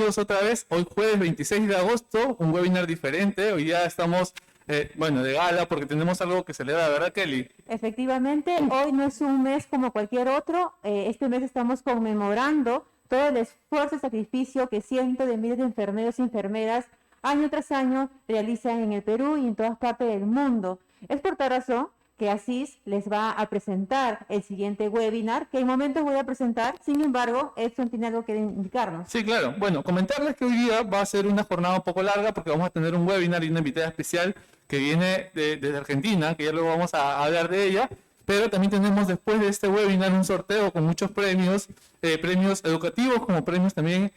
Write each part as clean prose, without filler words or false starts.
bienvenidos otra vez. Hoy jueves 26 de agosto, un webinar diferente. Hoy ya estamos, bueno, de gala porque tenemos algo que celebrar, ¿verdad, Kelly? Efectivamente, hoy no es un mes como cualquier otro. Este mes estamos conmemorando todo el esfuerzo y sacrificio que cientos de miles de enfermeros y enfermeras año tras año realizan en el Perú y en todas partes del mundo. Es por tal razón que Asís les va a presentar el siguiente webinar, que en momentos voy a presentar. Sin embargo, Edson tiene algo que indicarnos. Sí, claro. Bueno, comentarles que hoy día va a ser una jornada un poco larga porque vamos a tener un webinar y una invitada especial que viene desde Argentina, que ya luego vamos a hablar de ella. Pero también tenemos después de este webinar un sorteo con muchos premios, premios educativos como premios también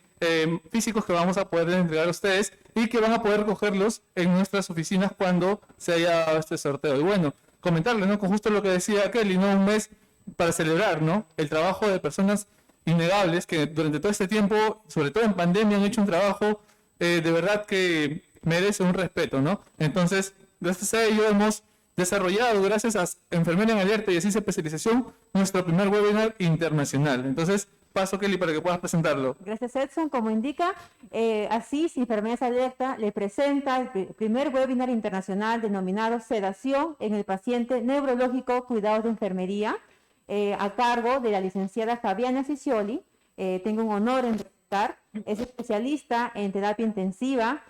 físicos que vamos a poder entregar a ustedes y que van a poder cogerlos en nuestras oficinas cuando se haya dado este sorteo. Y bueno, comentarles, ¿no? Con justo lo que decía Kelly, ¿no? Un mes para celebrar, ¿no? El trabajo de personas innegables que durante todo este tiempo, sobre todo en pandemia, han hecho un trabajo de verdad que merece un respeto, ¿no? Entonces, gracias a ello hemos desarrollado, gracias a Enfermera en Alerta y Asís Especialización, nuestro primer webinar internacional. Entonces, paso, Kelly, para que puedas presentarlo. Gracias, Edson. Como indica, Asís Enfermeras Alerta le presenta el primer webinar internacional denominado Sedación en el paciente neurológico Cuidados de Enfermería, a cargo de la licenciada Fabiana Cicioli. Tengo un honor en presentar. Es especialista en terapia intensiva,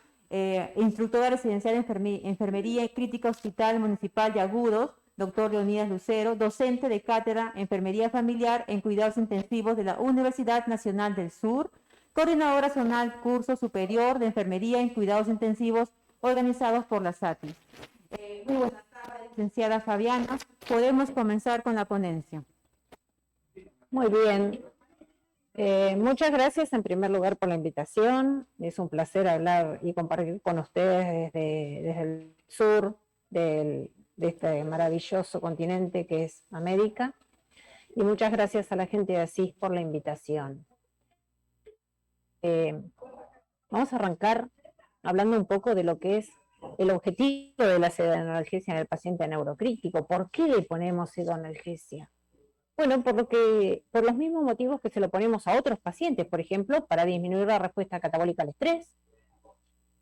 instructora residencial de enfermería y crítica hospital municipal de Agudos, doctor Leonidas Lucero, docente de cátedra Enfermería Familiar en Cuidados Intensivos de la Universidad Nacional del Sur, coordinadora zonal Curso Superior de Enfermería en Cuidados Intensivos organizados por la SATI. Muy buenas tardes, licenciada Fabiana. Podemos comenzar con la ponencia. Muy bien. Muchas gracias en primer lugar por la invitación. Es un placer hablar y compartir con ustedes desde el sur de este maravilloso continente que es América. Y muchas gracias a la gente de Asís por la invitación. Vamos a arrancar hablando un poco de lo que es el objetivo de la pseudoanalgesia en el paciente neurocrítico. ¿Por qué le ponemos pseudoanalgesia? Bueno, por los mismos motivos que se lo ponemos a otros pacientes, por ejemplo, para disminuir la respuesta catabólica al estrés,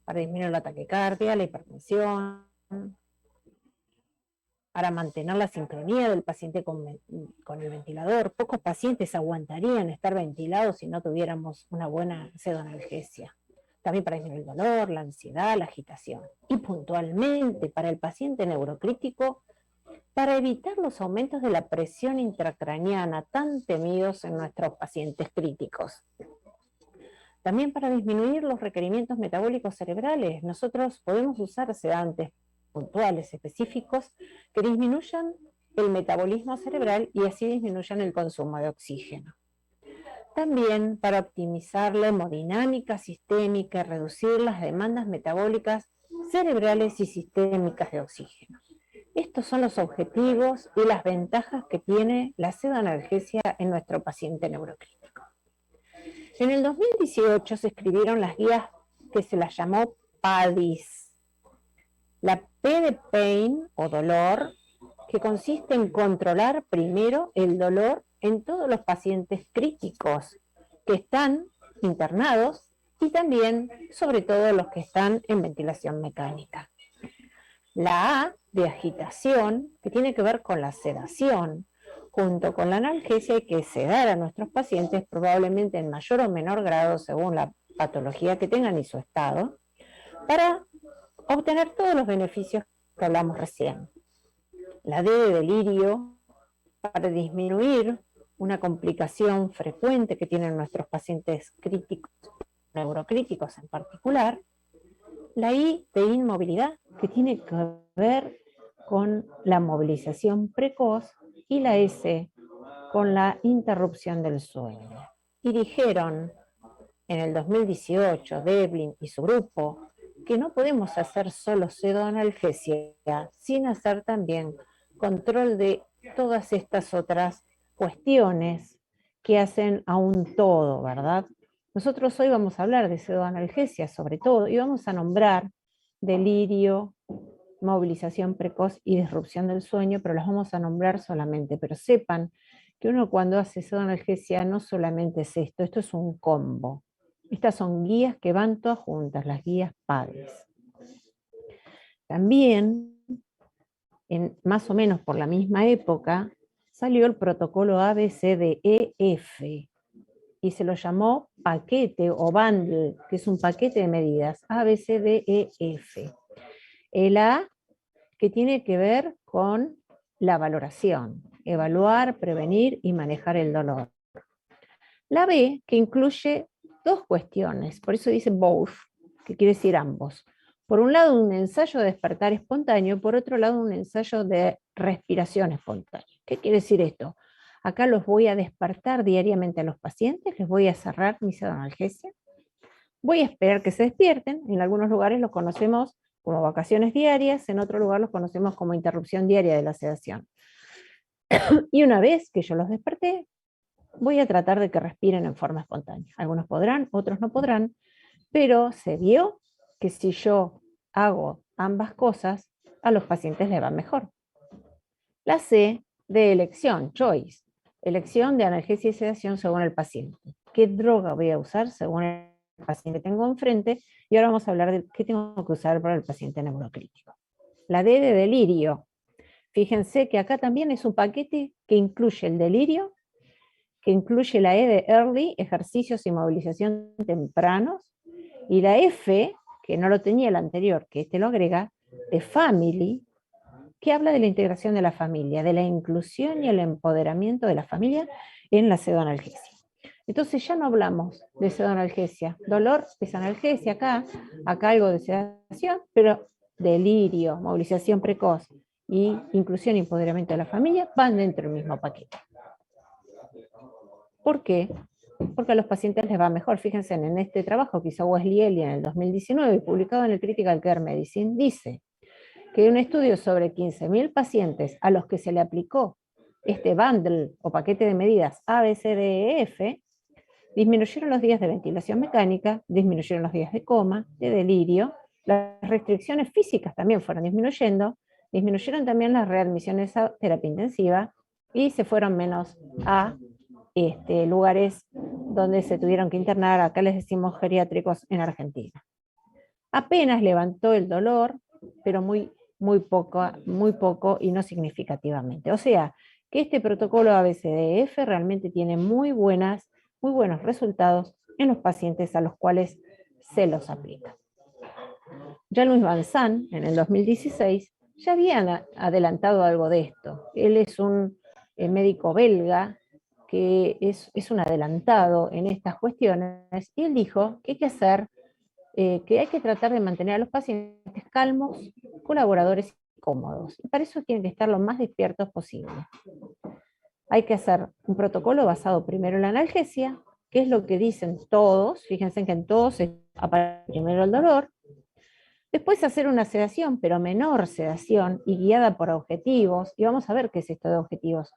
para disminuir la taquicardia, la hipertensión, para mantener la sincronía del paciente con el ventilador. Pocos pacientes aguantarían estar ventilados si no tuviéramos una buena pseudoanalgesia. También para disminuir el dolor, la ansiedad, la agitación. Y puntualmente para el paciente neurocrítico, para evitar los aumentos de la presión intracraneana tan temidos en nuestros pacientes críticos. También para disminuir los requerimientos metabólicos cerebrales, nosotros podemos usar sedantes puntuales, específicos, que disminuyan el metabolismo cerebral y así disminuyan el consumo de oxígeno. También para optimizar la hemodinámica sistémica y reducir las demandas metabólicas cerebrales y sistémicas de oxígeno. Estos son los objetivos y las ventajas que tiene la pseudoanalgesia en nuestro paciente neurocrítico. En el 2018 se escribieron las guías que se las llamó PADIS. La P de pain o dolor, que consiste en controlar primero el dolor en todos los pacientes críticos que están internados y también, sobre todo, los que están en ventilación mecánica. La A de agitación, que tiene que ver con la sedación. Junto con la analgesia hay que sedar a nuestros pacientes, probablemente en mayor o menor grado según la patología que tengan y su estado, para obtener todos los beneficios que hablamos recién. La D de delirio, para disminuir una complicación frecuente que tienen nuestros pacientes críticos, neurocríticos en particular. La I de inmovilidad, que tiene que ver con la movilización precoz, y la S con la interrupción del sueño. Y dijeron en el 2018, Devlin y su grupo, que no podemos hacer solo pseudoanalgesia sin hacer también control de todas estas otras cuestiones que hacen a un todo, ¿verdad? Nosotros hoy vamos a hablar de pseudoanalgesia sobre todo y vamos a nombrar delirio, movilización precoz y disrupción del sueño, pero las vamos a nombrar solamente, pero sepan que uno cuando hace pseudoanalgesia no solamente es esto es un combo. Estas son guías que van todas juntas, las guías PADIS. También, más o menos por la misma época, salió el protocolo ABCDEF y se lo llamó paquete o bundle, que es un paquete de medidas, ABCDEF. El A, que tiene que ver con la valoración, evaluar, prevenir y manejar el dolor. La B, que incluye dos cuestiones, por eso dice both, que quiere decir ambos. Por un lado, un ensayo de despertar espontáneo, por otro lado, un ensayo de respiración espontánea. ¿Qué quiere decir esto? Acá los voy a despertar diariamente a los pacientes, les voy a cerrar mi pseudoanalgesia, voy a esperar que se despierten, en algunos lugares los conocemos como vacaciones diarias, en otro lugar los conocemos como interrupción diaria de la sedación. Y una vez que yo los desperté, voy a tratar de que respiren en forma espontánea. Algunos podrán, otros no podrán, pero se vio que si yo hago ambas cosas, a los pacientes les va mejor. La C, de elección, choice. Elección de analgesia y sedación según el paciente. ¿Qué droga voy a usar según el paciente que tengo enfrente? Y ahora vamos a hablar de qué tengo que usar para el paciente neurocrítico. La D, de delirio. Fíjense que acá también es un paquete que incluye el delirio, que incluye la E de early, ejercicios y movilización tempranos, y la F, que no lo tenía el anterior, que este lo agrega, de family, que habla de la integración de la familia, de la inclusión y el empoderamiento de la familia en la pseudoanalgesia. Entonces ya no hablamos de pseudoanalgesia, dolor es analgesia acá algo de sedación, pero delirio, movilización precoz y inclusión y empoderamiento de la familia van dentro del mismo paquete. ¿Por qué? Porque a los pacientes les va mejor. Fíjense en este trabajo que hizo Wesley Ellie en el 2019 y publicado en el Critical Care Medicine, dice que un estudio sobre 15.000 pacientes a los que se le aplicó este bundle o paquete de medidas ABCDEF, disminuyeron los días de ventilación mecánica, disminuyeron los días de coma, de delirio, las restricciones físicas también fueron disminuyendo, disminuyeron también las readmisiones a terapia intensiva y se fueron menos a lugares donde se tuvieron que internar, acá les decimos geriátricos en Argentina. Apenas levantó el dolor, pero muy poco y no significativamente. O sea, que este protocolo ABCDEF realmente tiene muy buenos resultados en los pacientes a los cuales se los aplica. Jean-Louis Vincent, en el 2016, ya había adelantado algo de esto. Él es un médico belga que es un adelantado en estas cuestiones, y él dijo que hay que hacer, que hay que tratar de mantener a los pacientes calmos, colaboradores y cómodos. Y para eso tienen que estar lo más despiertos posible. Hay que hacer un protocolo basado primero en la analgesia, que es lo que dicen todos, fíjense que en todos aparece primero el dolor, después hacer una sedación, pero menor sedación y guiada por objetivos, y vamos a ver qué es esto de objetivos.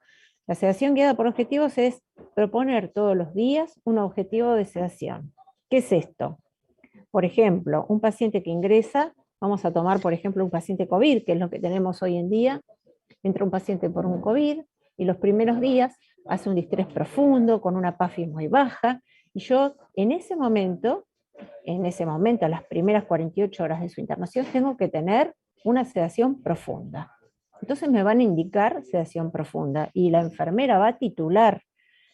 La sedación guiada por objetivos es proponer todos los días un objetivo de sedación. ¿Qué es esto? Por ejemplo, un paciente que ingresa, vamos a tomar por ejemplo un paciente COVID, que es lo que tenemos hoy en día, entra un paciente por un COVID y los primeros días hace un distrés profundo con una PAFI muy baja, y yo en ese momento, a las primeras 48 horas de su internación, tengo que tener una sedación profunda. Entonces me van a indicar sedación profunda y la enfermera va a titular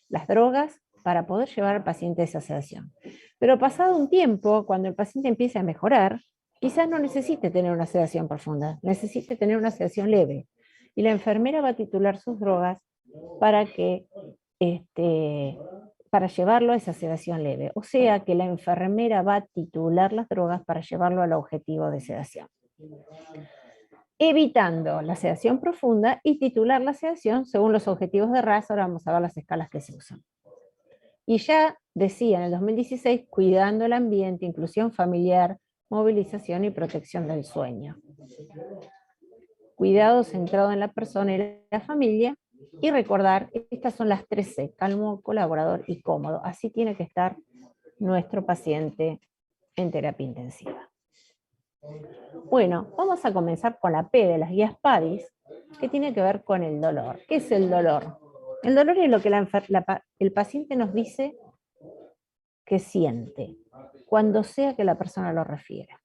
las drogas para poder llevar al paciente a esa sedación. Pero pasado un tiempo, cuando el paciente empiece a mejorar, quizás no necesite tener una sedación profunda, necesite tener una sedación leve. Y la enfermera va a titular sus drogas para llevarlo a esa sedación leve. O sea que la enfermera va a titular las drogas para llevarlo al objetivo de sedación, evitando la sedación profunda y titular la sedación según los objetivos de RAS. Ahora vamos a ver las escalas que se usan. Y ya decía en el 2016, cuidando el ambiente, inclusión familiar, movilización y protección del sueño. Cuidado centrado en la persona y la familia, y recordar, estas son las 3 C, calmo, colaborador y cómodo. Así tiene que estar nuestro paciente en terapia intensiva. Bueno, vamos a comenzar con la P de las guías PADIS, que tiene que ver con el dolor. ¿Qué es el dolor? El dolor es lo que el paciente nos dice que siente. cuando sea que la persona lo refiera.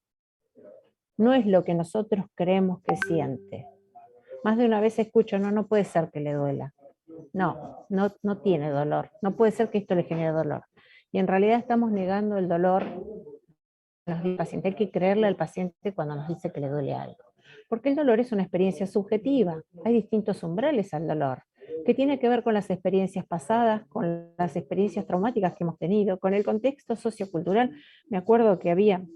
No es lo que nosotros creemos que siente. Más de una vez escucho, no puede ser que le duela. No tiene dolor. No puede ser que esto le genere dolor. Y en realidad estamos negando el dolor al paciente. Hay que creerle al paciente cuando nos dice que le duele algo. Porque el dolor es una experiencia subjetiva. Hay distintos umbrales al dolor, que tiene que ver con las experiencias pasadas, con las experiencias traumáticas que hemos tenido, con el contexto sociocultural. Me acuerdo que había,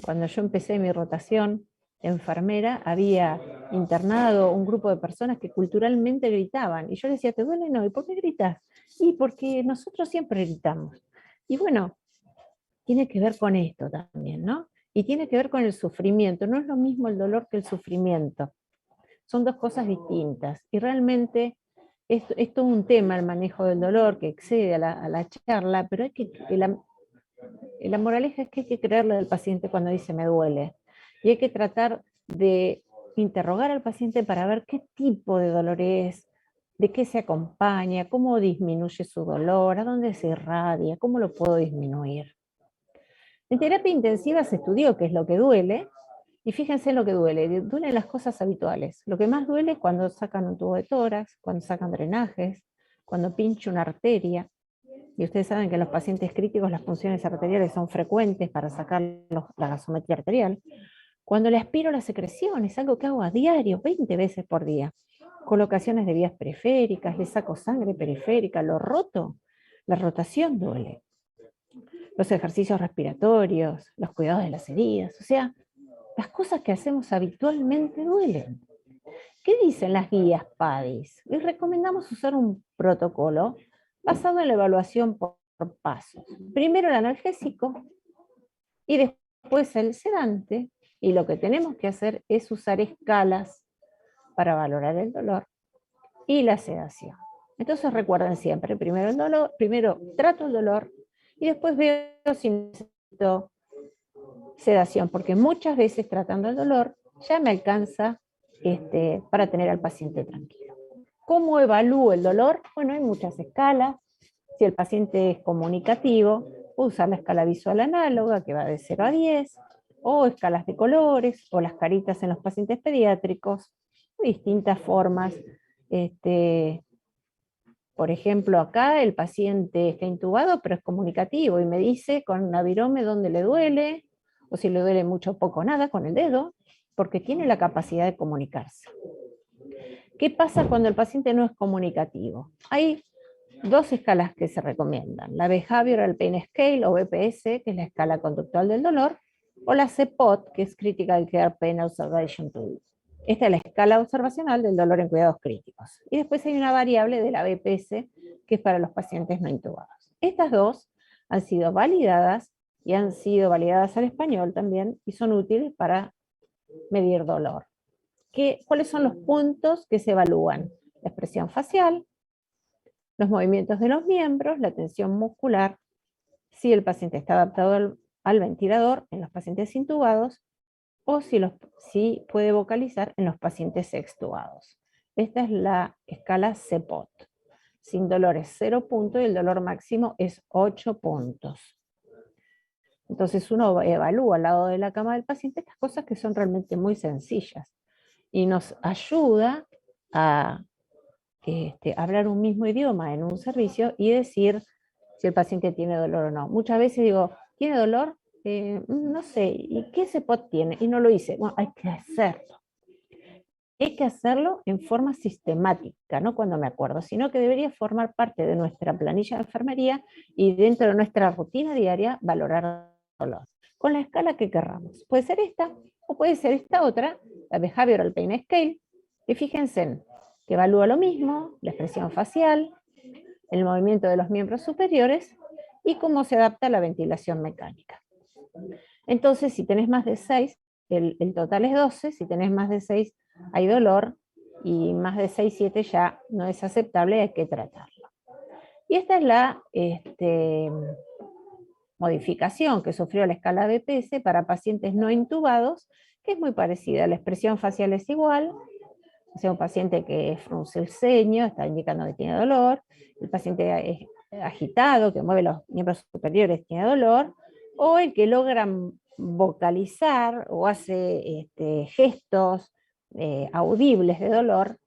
cuando yo empecé mi rotación de enfermera, había internado un grupo de personas que culturalmente gritaban. Y yo les decía, ¿te duele? No. ¿Y por qué gritas? Y porque nosotros siempre gritamos. Y bueno, tiene que ver con esto también, ¿no? Y tiene que ver con el sufrimiento. No es lo mismo el dolor que el sufrimiento. Son dos cosas distintas. Y realmente es todo un tema el manejo del dolor que excede a la charla, pero hay que, la moraleja es que hay que creerle al paciente cuando dice me duele. Y hay que tratar de interrogar al paciente para ver qué tipo de dolor es, de qué se acompaña, cómo disminuye su dolor, a dónde se irradia, cómo lo puedo disminuir. En terapia intensiva se estudió qué es lo que duele, y fíjense en lo que duele. Duelen las cosas habituales. Lo que más duele es cuando sacan un tubo de tórax, cuando sacan drenajes, cuando pincha una arteria. Y ustedes saben que en los pacientes críticos las funciones arteriales son frecuentes para sacar la gasometría arterial. Cuando le aspiro las secreciones, algo que hago a diario, 20 veces por día. Colocaciones de vías periféricas, le saco sangre periférica, lo roto. La rotación duele. Los ejercicios respiratorios, los cuidados de las heridas, o sea, las cosas que hacemos habitualmente duelen. ¿Qué dicen las guías PADIS? Les recomendamos usar un protocolo basado en la evaluación por pasos. Primero el analgésico y después el sedante. Y lo que tenemos que hacer es usar escalas para valorar el dolor y la sedación. Entonces recuerden siempre, primero el dolor, primero trato el dolor y después veo si necesito sedación, porque muchas veces tratando el dolor ya me alcanza para tener al paciente tranquilo. ¿Cómo evalúo el dolor? Bueno, hay muchas escalas. Si el paciente es comunicativo, puedo usar la escala visual análoga, que va de 0 a 10, o escalas de colores, o las caritas en los pacientes pediátricos, distintas formas. Por ejemplo, acá el paciente está intubado, pero es comunicativo, y me dice con una virome dónde le duele, o si le duele mucho, poco, nada, con el dedo, porque tiene la capacidad de comunicarse. ¿Qué pasa cuando el paciente no es comunicativo? Hay dos escalas que se recomiendan, la Behavioral Pain Scale o BPS, que es la escala conductual del dolor, o la CPOT, que es Critical Care Pain Observation Tool. Esta es la escala observacional del dolor en cuidados críticos. Y después hay una variable de la BPS, que es para los pacientes no intubados. Estas dos han sido validadas y han sido validadas al español también, y son útiles para medir dolor. ¿Cuáles son los puntos que se evalúan? La expresión facial, los movimientos de los miembros, la tensión muscular, si el paciente está adaptado al ventilador en los pacientes intubados, o si puede vocalizar en los pacientes extubados. Esta es la escala CPOT. Sin dolor es 0 puntos y el dolor máximo es 8 puntos. Entonces uno evalúa al lado de la cama del paciente estas cosas que son realmente muy sencillas y nos ayuda a hablar un mismo idioma en un servicio y decir si el paciente tiene dolor o no. Muchas veces digo, ¿tiene dolor? No sé, ¿y qué CPOT tiene? Y no lo hice. Bueno, hay que hacerlo. Hay que hacerlo en forma sistemática, no cuando me acuerdo, sino que debería formar parte de nuestra planilla de enfermería y dentro de nuestra rutina diaria valorar dolor. Con la escala que querramos. Puede ser esta o puede ser esta otra, la Behavioral Pain Scale, y fíjense en que evalúa lo mismo, la expresión facial, el movimiento de los miembros superiores y cómo se adapta a la ventilación mecánica. Entonces, si tenés más de 6, el total es 12, si tenés más de 6 hay dolor, y más de 6, 7 ya no es aceptable, hay que tratarlo. Y esta es la modificación que sufrió la escala BPS para pacientes no intubados, que es muy parecida. La expresión facial es igual, o sea, un paciente que frunce el ceño, está indicando que tiene dolor, el paciente agitado, que mueve los miembros superiores, tiene dolor, o el que logra vocalizar o hace gestos audibles de dolor,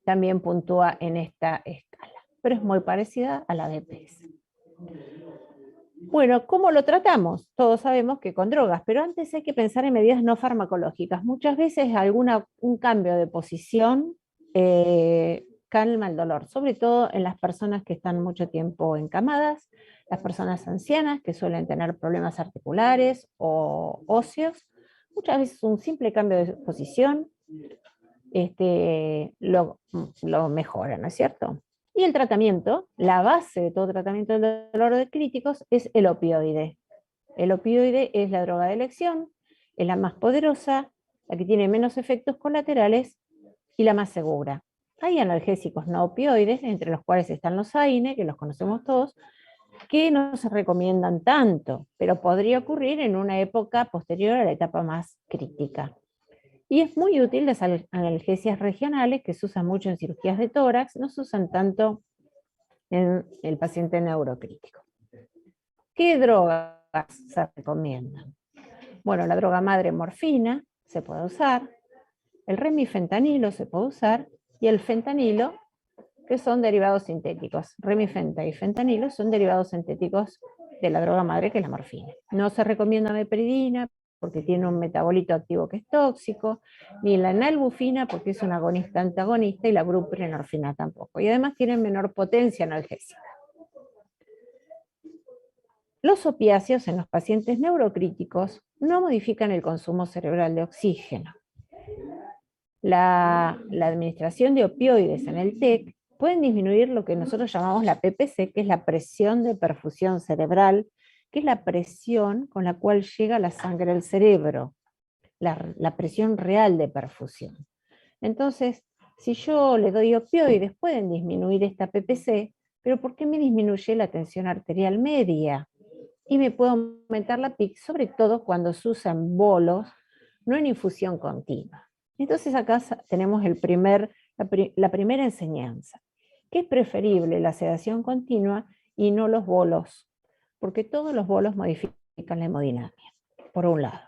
también puntúa en esta escala, pero es muy parecida a la DPS. Bueno, ¿cómo lo tratamos? Todos sabemos que con drogas, pero antes hay que pensar en medidas no farmacológicas. Muchas veces un cambio de posición calma el dolor, sobre todo en las personas que están mucho tiempo encamadas, las personas ancianas que suelen tener problemas articulares o óseos. Muchas veces un simple cambio de posición lo mejora, ¿no es cierto? Y el tratamiento, la base de todo tratamiento del dolor de críticos es el opioide. El opioide es la droga de elección, es la más poderosa, la que tiene menos efectos colaterales y la más segura. Hay analgésicos no opioides, entre los cuales están los AINE, que los conocemos todos, que no se recomiendan tanto, pero podría ocurrir en una época posterior a la etapa más crítica. Y es muy útil las analgesias regionales, que se usan mucho en cirugías de tórax, no se usan tanto en el paciente neurocrítico. ¿Qué drogas se recomiendan? Bueno, la droga madre morfina se puede usar, el remifentanilo se puede usar, y el fentanilo, que son derivados sintéticos. Remifenta y fentanilo son derivados sintéticos de la droga madre, que es la morfina. No se recomienda meperidina, porque tiene un metabolito activo que es tóxico, ni la nalbufina, porque es un agonista antagonista, y la buprenorfina tampoco. Y además tienen menor potencia analgésica. Los opiáceos en los pacientes neurocríticos no modifican el consumo cerebral de oxígeno. La administración de opioides en el TEC pueden disminuir lo que nosotros llamamos la PPC, que es la presión de perfusión cerebral, que es la presión con la cual llega la sangre al cerebro, la presión real de perfusión. Entonces, si yo le doy opioides, pueden disminuir esta PPC, pero ¿por qué me disminuye la tensión arterial media? Y me puede aumentar la PIC, sobre todo cuando se usan bolos, no en infusión continua. Entonces acá tenemos la primera enseñanza, que es preferible la sedación continua y no los bolos, porque todos los bolos modifican la hemodinamia, por un lado.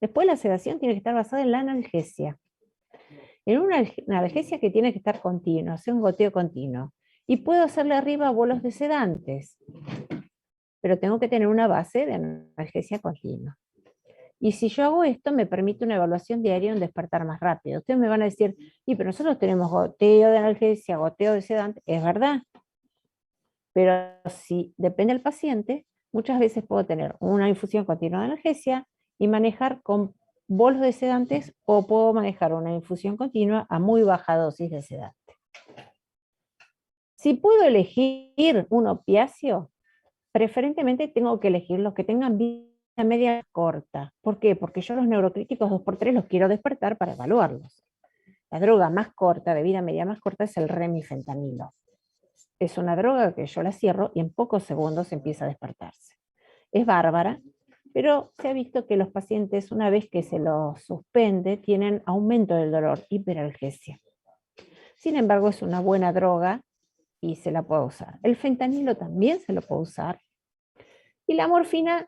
Después la sedación tiene que estar basada en la analgesia. En una analgesia que tiene que estar continua, hacer un goteo continuo. Y puedo hacerle arriba bolos de sedantes, pero tengo que tener una base de analgesia continua. Y si yo hago esto, me permite una evaluación diaria y un despertar más rápido. Ustedes me van a decir, pero nosotros tenemos goteo de analgesia, goteo de sedante. Es verdad, pero si depende del paciente, muchas veces puedo tener una infusión continua de analgesia y manejar con bolos de sedantes, o puedo manejar una infusión continua a muy baja dosis de sedante. Si puedo elegir un opiáceo, preferentemente tengo que elegir los que tengan vida media corta. ¿Por qué? Porque yo los neurocríticos 2x3 los quiero despertar para evaluarlos. La droga más corta, de vida media más corta, es el remifentanilo. Es una droga que yo la cierro y en pocos segundos empieza a despertarse. Es bárbara, pero se ha visto que los pacientes, una vez que se los suspende, tienen aumento del dolor, hiperalgesia. Sin embargo, es una buena droga y se la puede usar. El fentanilo también se lo puede usar. Y la morfina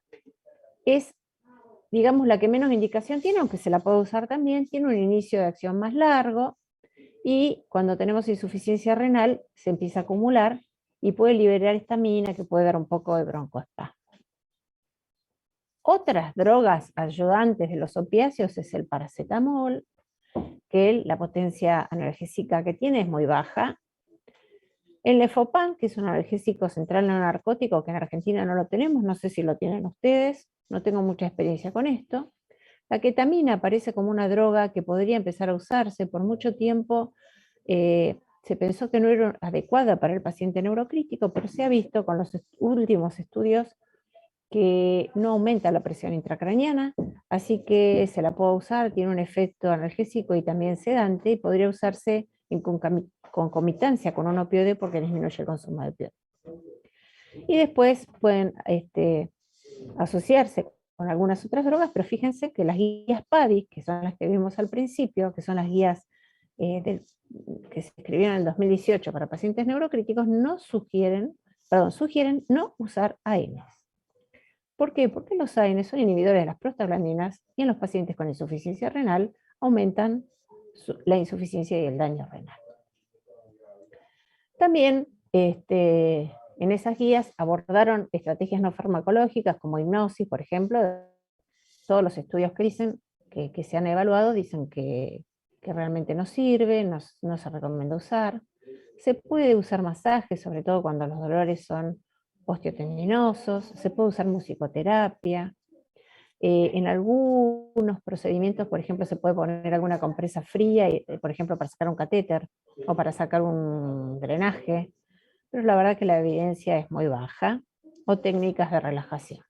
es, digamos, la que menos indicación tiene, aunque se la puede usar también, tiene un inicio de acción más largo, y cuando tenemos insuficiencia renal se empieza a acumular y puede liberar histamina, que puede dar un poco de broncoespasmo. Otras drogas ayudantes de los opiáceos es el paracetamol, que la potencia analgésica que tiene es muy baja. El Lefopan, que es un analgésico central no narcótico, que en Argentina no lo tenemos, no sé si lo tienen ustedes, no tengo mucha experiencia con esto. La ketamina aparece como una droga que podría empezar a usarse. Por mucho tiempo se pensó que no era adecuada para el paciente neurocrítico, pero se ha visto con los últimos estudios que no aumenta la presión intracraniana, así que se la puede usar, tiene un efecto analgésico y también sedante, y podría usarse en concomitancia con un opioide porque disminuye el consumo de opioide. Y después pueden asociarse con algunas otras drogas, pero fíjense que las guías PADI, que son las que vimos al principio, que son las guías que se escribieron en el 2018 para pacientes neurocríticos sugieren no usar AINES. ¿Por qué? Porque los AINES son inhibidores de las prostaglandinas y en los pacientes con insuficiencia renal aumentan la insuficiencia y el daño renal. También en esas guías abordaron estrategias no farmacológicas como hipnosis, por ejemplo. Todos los estudios que dicen que se han evaluado dicen que realmente no sirve, no se recomienda usar. Se puede usar masaje, sobre todo cuando los dolores son osteotendinosos, se puede usar musicoterapia. En algunos procedimientos, por ejemplo, se puede poner alguna compresa fría, por ejemplo, para sacar un catéter o para sacar un drenaje, pero la verdad que la evidencia es muy baja, o técnicas de relajación.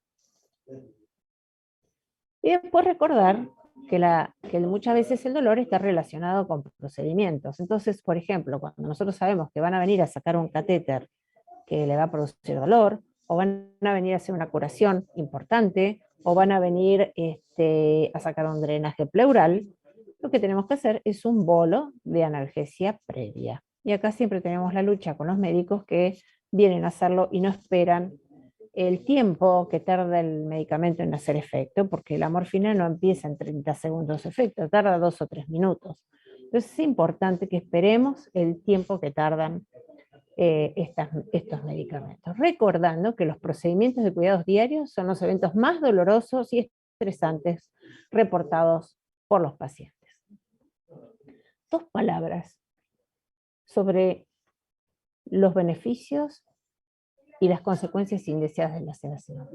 Y después recordar que muchas veces el dolor está relacionado con procedimientos. Entonces, por ejemplo, cuando nosotros sabemos que van a venir a sacar un catéter que le va a producir dolor, o van a venir a hacer una curación importante, o van a venir a sacar un drenaje pleural, lo que tenemos que hacer es un bolo de analgesia previa. Y acá siempre tenemos la lucha con los médicos que vienen a hacerlo y no esperan el tiempo que tarda el medicamento en hacer efecto, porque la morfina no empieza en 30 segundos de efecto, tarda 2 o 3 minutos. Entonces es importante que esperemos el tiempo que tardan estos medicamentos, recordando que los procedimientos de cuidados diarios son los eventos más dolorosos y estresantes reportados por los pacientes. 2 palabras sobre los beneficios y las consecuencias indeseadas de la sedación.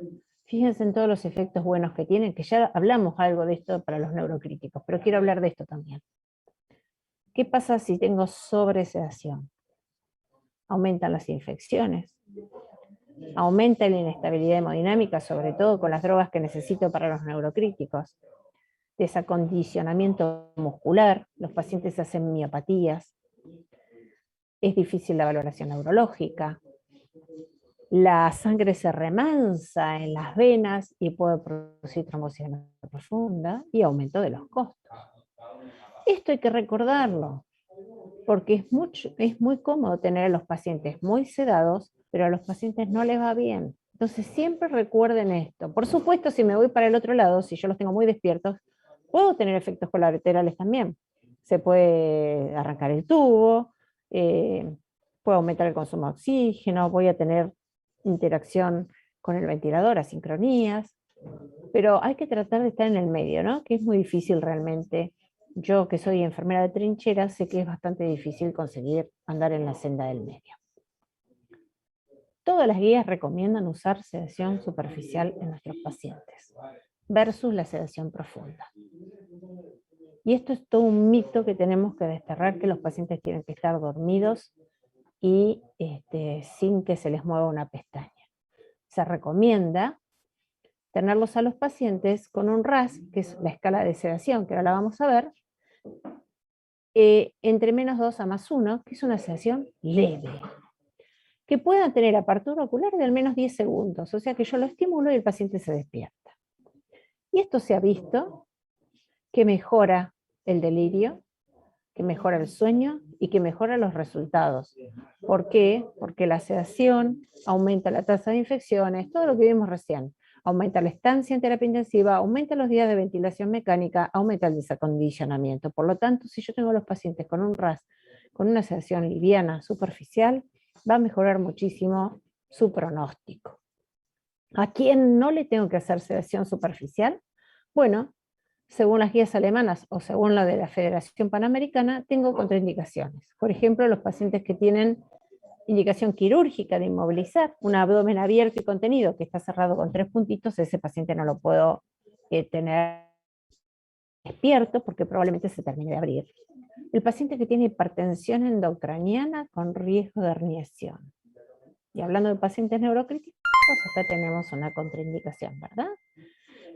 Fíjense en todos los efectos buenos que tienen, que ya hablamos algo de esto para los neurocríticos, pero quiero hablar de esto también. ¿Qué pasa si tengo sobresedación? Aumentan las infecciones, aumenta la inestabilidad hemodinámica, sobre todo con las drogas que necesito para los neurocríticos, desacondicionamiento muscular, los pacientes hacen miopatías, es difícil la valoración neurológica, la sangre se remansa en las venas y puede producir trombosis venosa profunda y aumento de los costos. Esto hay que recordarlo, porque es muy cómodo tener a los pacientes muy sedados, pero a los pacientes no les va bien. Entonces siempre recuerden esto. Por supuesto, si me voy para el otro lado, si yo los tengo muy despiertos, puedo tener efectos colaterales también. Se puede arrancar el tubo, puedo aumentar el consumo de oxígeno, voy a tener interacción con el ventilador, asincronías, pero hay que tratar de estar en el medio, ¿no? Que es muy difícil realmente. Yo, que soy enfermera de trinchera, sé que es bastante difícil conseguir andar en la senda del medio. Todas las guías recomiendan usar sedación superficial en nuestros pacientes versus la sedación profunda. Y esto es todo un mito que tenemos que desterrar, que los pacientes tienen que estar dormidos y sin que se les mueva una pestaña. Se recomienda tenerlos a los pacientes con un RASS, que es la escala de sedación, que ahora la vamos a ver, entre -2 a +1, que es una sedación leve, que puedan tener apertura ocular de al menos 10 segundos, o sea que yo lo estimulo y el paciente se despierta. Y esto se ha visto que mejora el delirio, que mejora el sueño y que mejora los resultados. ¿Por qué? Porque la sedación aumenta la tasa de infecciones, todo lo que vimos recién. Aumenta la estancia en terapia intensiva, aumenta los días de ventilación mecánica, aumenta el desacondicionamiento. Por lo tanto, si yo tengo a los pacientes con un RAS, con una sedación liviana, superficial, va a mejorar muchísimo su pronóstico. ¿A quién no le tengo que hacer sedación superficial? Bueno, según las guías alemanas o según la de la Federación Panamericana, tengo contraindicaciones. Por ejemplo, los pacientes que tienen indicación quirúrgica de inmovilizar, un abdomen abierto y contenido que está cerrado con 3 puntitos, ese paciente no lo puedo tener despierto porque probablemente se termine de abrir. El paciente que tiene hipertensión endocraniana con riesgo de herniación. Y hablando de pacientes neurocríticos, acá tenemos una contraindicación, ¿verdad?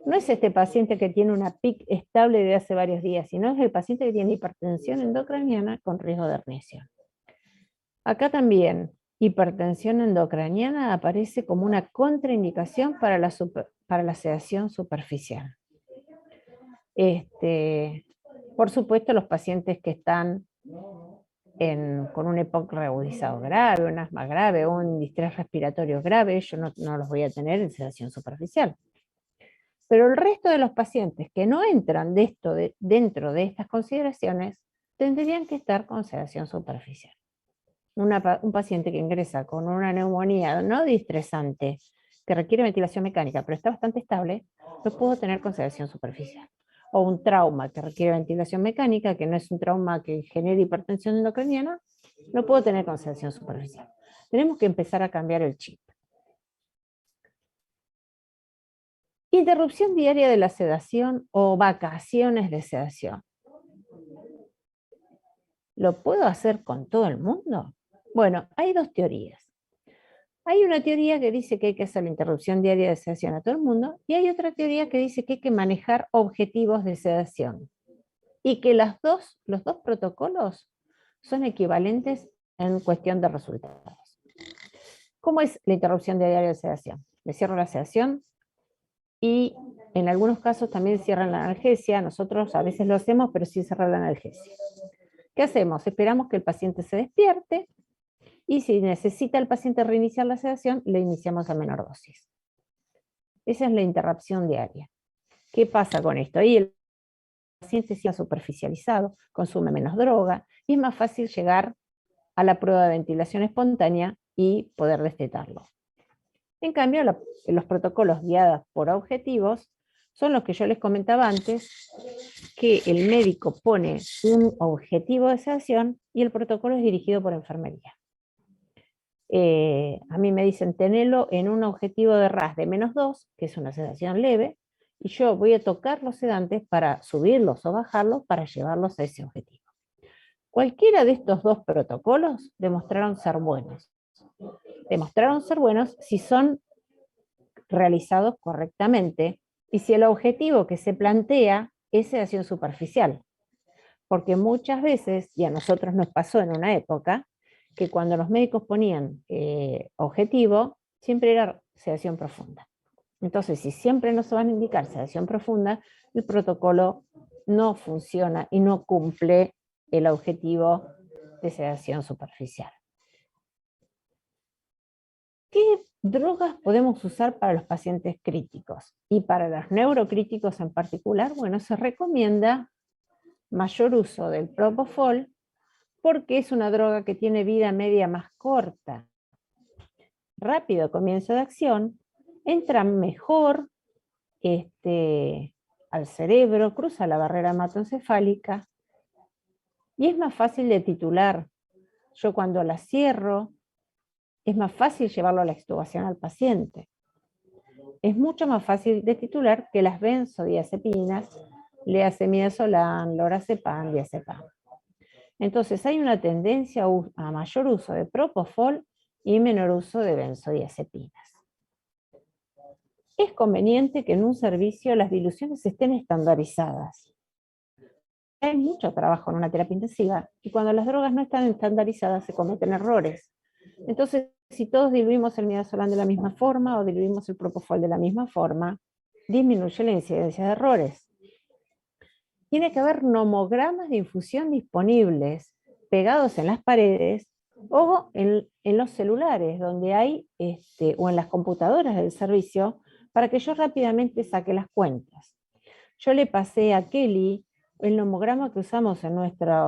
No es este paciente que tiene una PIC estable de hace varios días, sino es el paciente que tiene hipertensión endocraniana con riesgo de herniación. Acá también, hipertensión endocraniana aparece como una contraindicación para la sedación superficial. Por supuesto, los pacientes que están con un EPOC reagudizado grave, un asma grave o un distrés respiratorio grave, yo no los voy a tener en sedación superficial. Pero el resto de los pacientes que no entran dentro de estas consideraciones tendrían que estar con sedación superficial. Un paciente que ingresa con una neumonía no distresante, que requiere ventilación mecánica, pero está bastante estable, lo puedo tener con sedación superficial. O un trauma que requiere ventilación mecánica, que no es un trauma que genere hipertensión endocriniana, lo puedo tener con sedación superficial. Tenemos que empezar a cambiar el chip. Interrupción diaria de la sedación o vacaciones de sedación. ¿Lo puedo hacer con todo el mundo? Bueno, hay dos teorías. Hay una teoría que dice que hay que hacer la interrupción diaria de sedación a todo el mundo y hay otra teoría que dice que hay que manejar objetivos de sedación y que los dos protocolos son equivalentes en cuestión de resultados. ¿Cómo es la interrupción diaria de sedación? Le cierro la sedación y en algunos casos también cierran la analgesia. Nosotros a veces lo hacemos, pero sin cerrar la analgesia. ¿Qué hacemos? Esperamos que el paciente se despierte y si necesita el paciente reiniciar la sedación, le iniciamos a menor dosis. Esa es la interrupción diaria. ¿Qué pasa con esto? Ahí el paciente se ha superficializado, consume menos droga y es más fácil llegar a la prueba de ventilación espontánea y poder destetarlo. En cambio, los protocolos guiados por objetivos son los que yo les comentaba antes, que el médico pone un objetivo de sedación y el protocolo es dirigido por enfermería. A mí me dicen, tenelo en un objetivo de RAS de -2, que es una sedación leve, y yo voy a tocar los sedantes para subirlos o bajarlos para llevarlos a ese objetivo. Cualquiera de estos dos protocolos demostraron ser buenos. Demostraron ser buenos si son realizados correctamente y si el objetivo que se plantea es sedación superficial. Porque muchas veces, y a nosotros nos pasó en una época, que cuando los médicos ponían objetivo, siempre era sedación profunda. Entonces, si siempre nos van a indicar sedación profunda, el protocolo no funciona y no cumple el objetivo de sedación superficial. ¿Qué drogas podemos usar para los pacientes críticos? Y para los neurocríticos en particular, bueno, se recomienda mayor uso del propofol porque es una droga que tiene vida media más corta. Rápido comienzo de acción, entra mejor al cerebro, cruza la barrera hematoencefálica y es más fácil de titular. Yo cuando la cierro, es más fácil llevarlo a la extubación al paciente. Es mucho más fácil de titular que las benzodiazepinas, leazimidazolam, lorazepam, diazepam. Entonces hay una tendencia a mayor uso de propofol y menor uso de benzodiazepinas. Es conveniente que en un servicio las diluciones estén estandarizadas. Hay mucho trabajo en una terapia intensiva y cuando las drogas no están estandarizadas se cometen errores. Entonces, si todos diluimos el midazolam de la misma forma o diluimos el propofol de la misma forma, disminuye la incidencia de errores. Tiene que haber nomogramas de infusión disponibles, pegados en las paredes o en los celulares, donde hay, o en las computadoras del servicio, para que yo rápidamente saque las cuentas. Yo le pasé a Kelly el nomograma que usamos en nuestra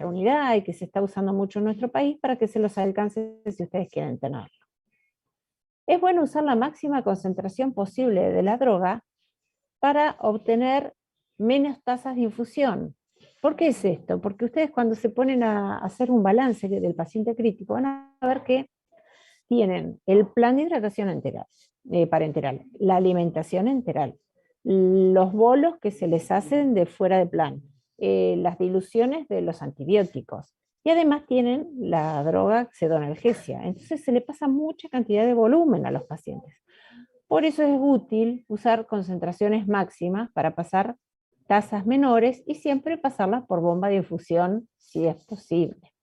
unidad y que se está usando mucho en nuestro país para que se los alcance si ustedes quieren tenerlo. Es bueno usar la máxima concentración posible de la droga para obtener menos tasas de infusión. ¿Por qué es esto? Porque ustedes cuando se ponen a hacer un balance del paciente crítico van a ver que tienen el plan de hidratación parenteral, la alimentación enteral, los bolos que se les hacen de fuera de plan, las diluciones de los antibióticos, y además tienen la droga sedonalgesia. Entonces se le pasa mucha cantidad de volumen a los pacientes. Por eso es útil usar concentraciones máximas para pasar tasas menores y siempre pasarlas por bomba de infusión si es posible.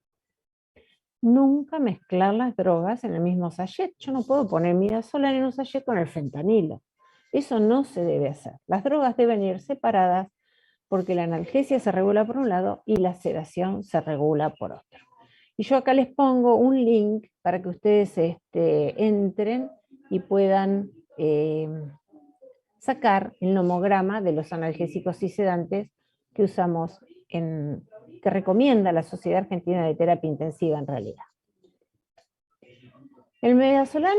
Nunca mezclar las drogas en el mismo sachet. Yo no puedo poner midazolam en un sachet con el fentanilo. Eso no se debe hacer. Las drogas deben ir separadas porque la analgesia se regula por un lado y la sedación se regula por otro. Y yo acá les pongo un link para que ustedes entren y puedan sacar el nomograma de los analgésicos y sedantes que usamos, que recomienda la Sociedad Argentina de Terapia Intensiva en realidad. El midazolam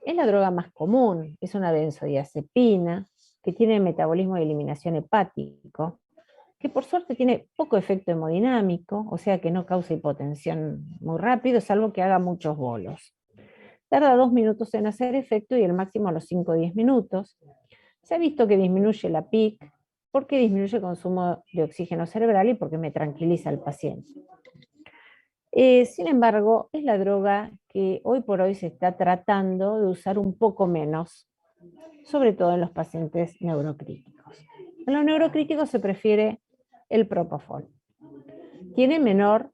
es la droga más común, es una benzodiazepina que tiene metabolismo y eliminación hepático, que por suerte tiene poco efecto hemodinámico, o sea que no causa hipotensión muy rápido, salvo que haga muchos bolos. Tarda 2 minutos en hacer efecto y el máximo a los 5 o 10 minutos. Se ha visto que disminuye la PIC porque disminuye el consumo de oxígeno cerebral y porque me tranquiliza al paciente. Sin embargo, es la droga que hoy por hoy se está tratando de usar un poco menos, sobre todo en los pacientes neurocríticos. En los neurocríticos se prefiere el propofol. Tiene menor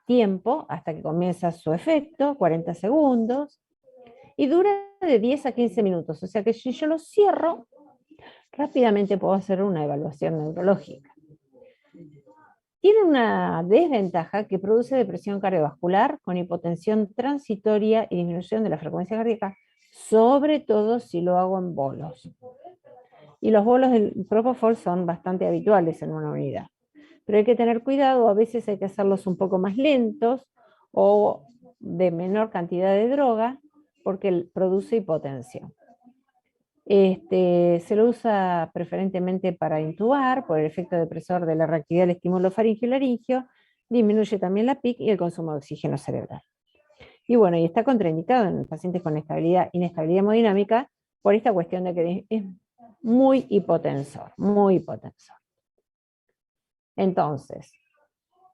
tiempo hasta que comienza su efecto, 40 segundos, y dura de 10 a 15 minutos, o sea que si yo lo cierro, rápidamente puedo hacer una evaluación neurológica. Tiene una desventaja que produce depresión cardiovascular con hipotensión transitoria y disminución de la frecuencia cardíaca, sobre todo si lo hago en bolos. Y los bolos del propofol son bastante habituales en una unidad. Pero hay que tener cuidado, a veces hay que hacerlos un poco más lentos o de menor cantidad de droga porque produce hipotensión. Se lo usa preferentemente para intubar por el efecto depresor de la reactividad del estímulo faríngeo y laringio, disminuye también la PIC y el consumo de oxígeno cerebral. Y bueno, y está contraindicado en pacientes con inestabilidad hemodinámica por esta cuestión de que es muy hipotensor, muy hipotensor. Entonces,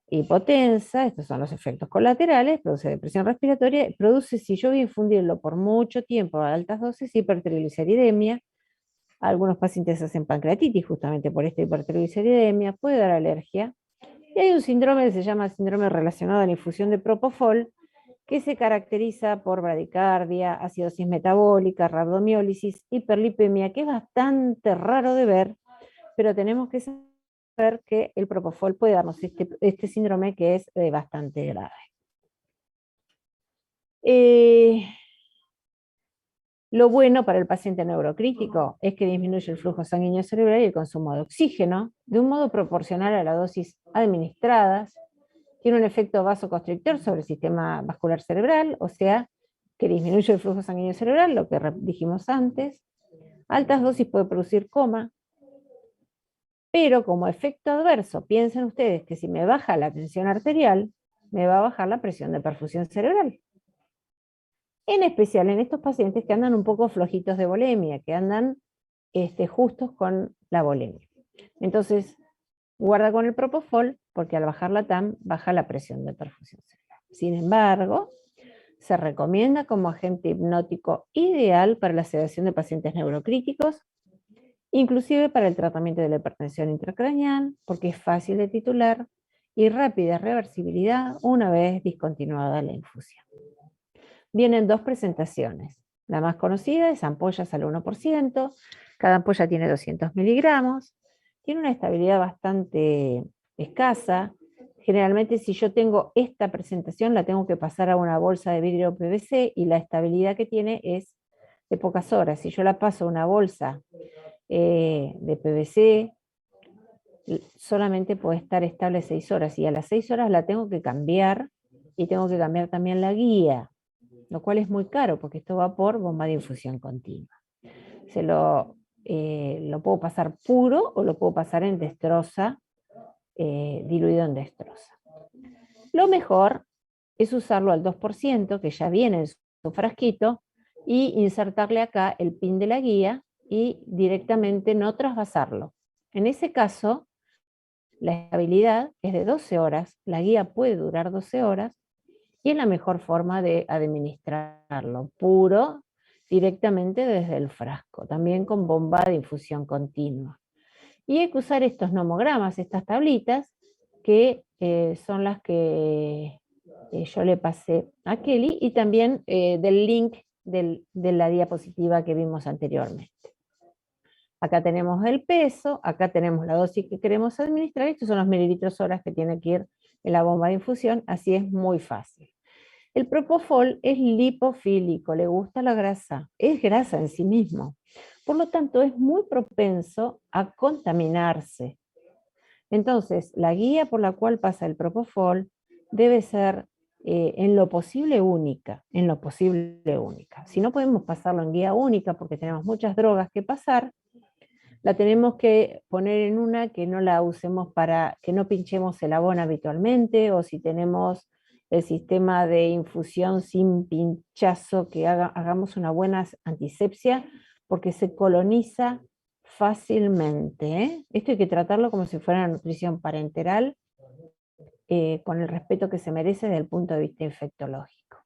hipotensa, estos son los efectos colaterales, produce depresión respiratoria, produce, si yo voy a infundirlo por mucho tiempo a altas dosis, hipertrigliceridemia. Algunos pacientes hacen pancreatitis justamente por esta hipertrigliceridemia, puede dar alergia. Y hay un síndrome que se llama síndrome relacionado a la infusión de propofol, que se caracteriza por bradicardia, acidosis metabólica, rabdomiólisis, hiperlipemia, que es bastante raro de ver, pero tenemos que saber que el propofol puede darnos este síndrome que es bastante grave. Lo bueno para el paciente neurocrítico es que disminuye el flujo sanguíneo cerebral y el consumo de oxígeno de un modo proporcional a la dosis administradas. Tiene un efecto vasoconstrictor sobre el sistema vascular cerebral, o sea, que disminuye el flujo sanguíneo cerebral, lo que dijimos antes. Altas dosis puede producir coma, pero como efecto adverso, piensen ustedes que si me baja la tensión arterial, me va a bajar la presión de perfusión cerebral. En especial en estos pacientes que andan un poco flojitos de volemia, que andan justos con la volemia. Entonces, guarda con el propofol, porque al bajar la TAM, baja la presión de perfusión cerebral. Sin embargo, se recomienda como agente hipnótico ideal para la sedación de pacientes neurocríticos, inclusive para el tratamiento de la hipertensión intracraneal, porque es fácil de titular y rápida reversibilidad una vez discontinuada la infusión. Vienen 2 presentaciones. La más conocida es ampollas al 1%, cada ampolla tiene 200 miligramos, tiene una estabilidad bastante escasa. Generalmente si yo tengo esta presentación la tengo que pasar a una bolsa de vidrio PVC y la estabilidad que tiene es de pocas horas. Si yo la paso a una bolsa de PVC, solamente puede estar estable 6 horas y a las 6 horas la tengo que cambiar y tengo que cambiar también la guía, lo cual es muy caro porque esto va por bomba de infusión continua. Lo puedo pasar puro o lo puedo pasar en destroza, diluido en destroza. Lo mejor es usarlo al 2%, que ya viene en su frasquito, y insertarle acá el pin de la guía y directamente no trasvasarlo. En ese caso, la estabilidad es de 12 horas, la guía puede durar 12 horas, y es la mejor forma de administrarlo, puro, directamente desde el frasco, también con bomba de infusión continua. Y hay que usar estos nomogramas, estas tablitas, que son las que yo le pasé a Kelly, y también del link de la diapositiva que vimos anteriormente. Acá tenemos el peso, acá tenemos la dosis que queremos administrar, estos son los mililitros horas que tiene que ir en la bomba de infusión, así es muy fácil. El propofol es lipofílico, le gusta la grasa, es grasa en sí mismo. Por lo tanto, es muy propenso a contaminarse. Entonces, la guía por la cual pasa el propofol debe ser en lo posible única, en lo posible única. Si no podemos pasarlo en guía única porque tenemos muchas drogas que pasar, la tenemos que poner en una que no la usemos para que no pinchemos el abón habitualmente, o si tenemos el sistema de infusión sin pinchazo, que hagamos una buena antisepsia, porque se coloniza fácilmente. Esto hay que tratarlo como si fuera una nutrición parenteral, con el respeto que se merece desde el punto de vista infectológico.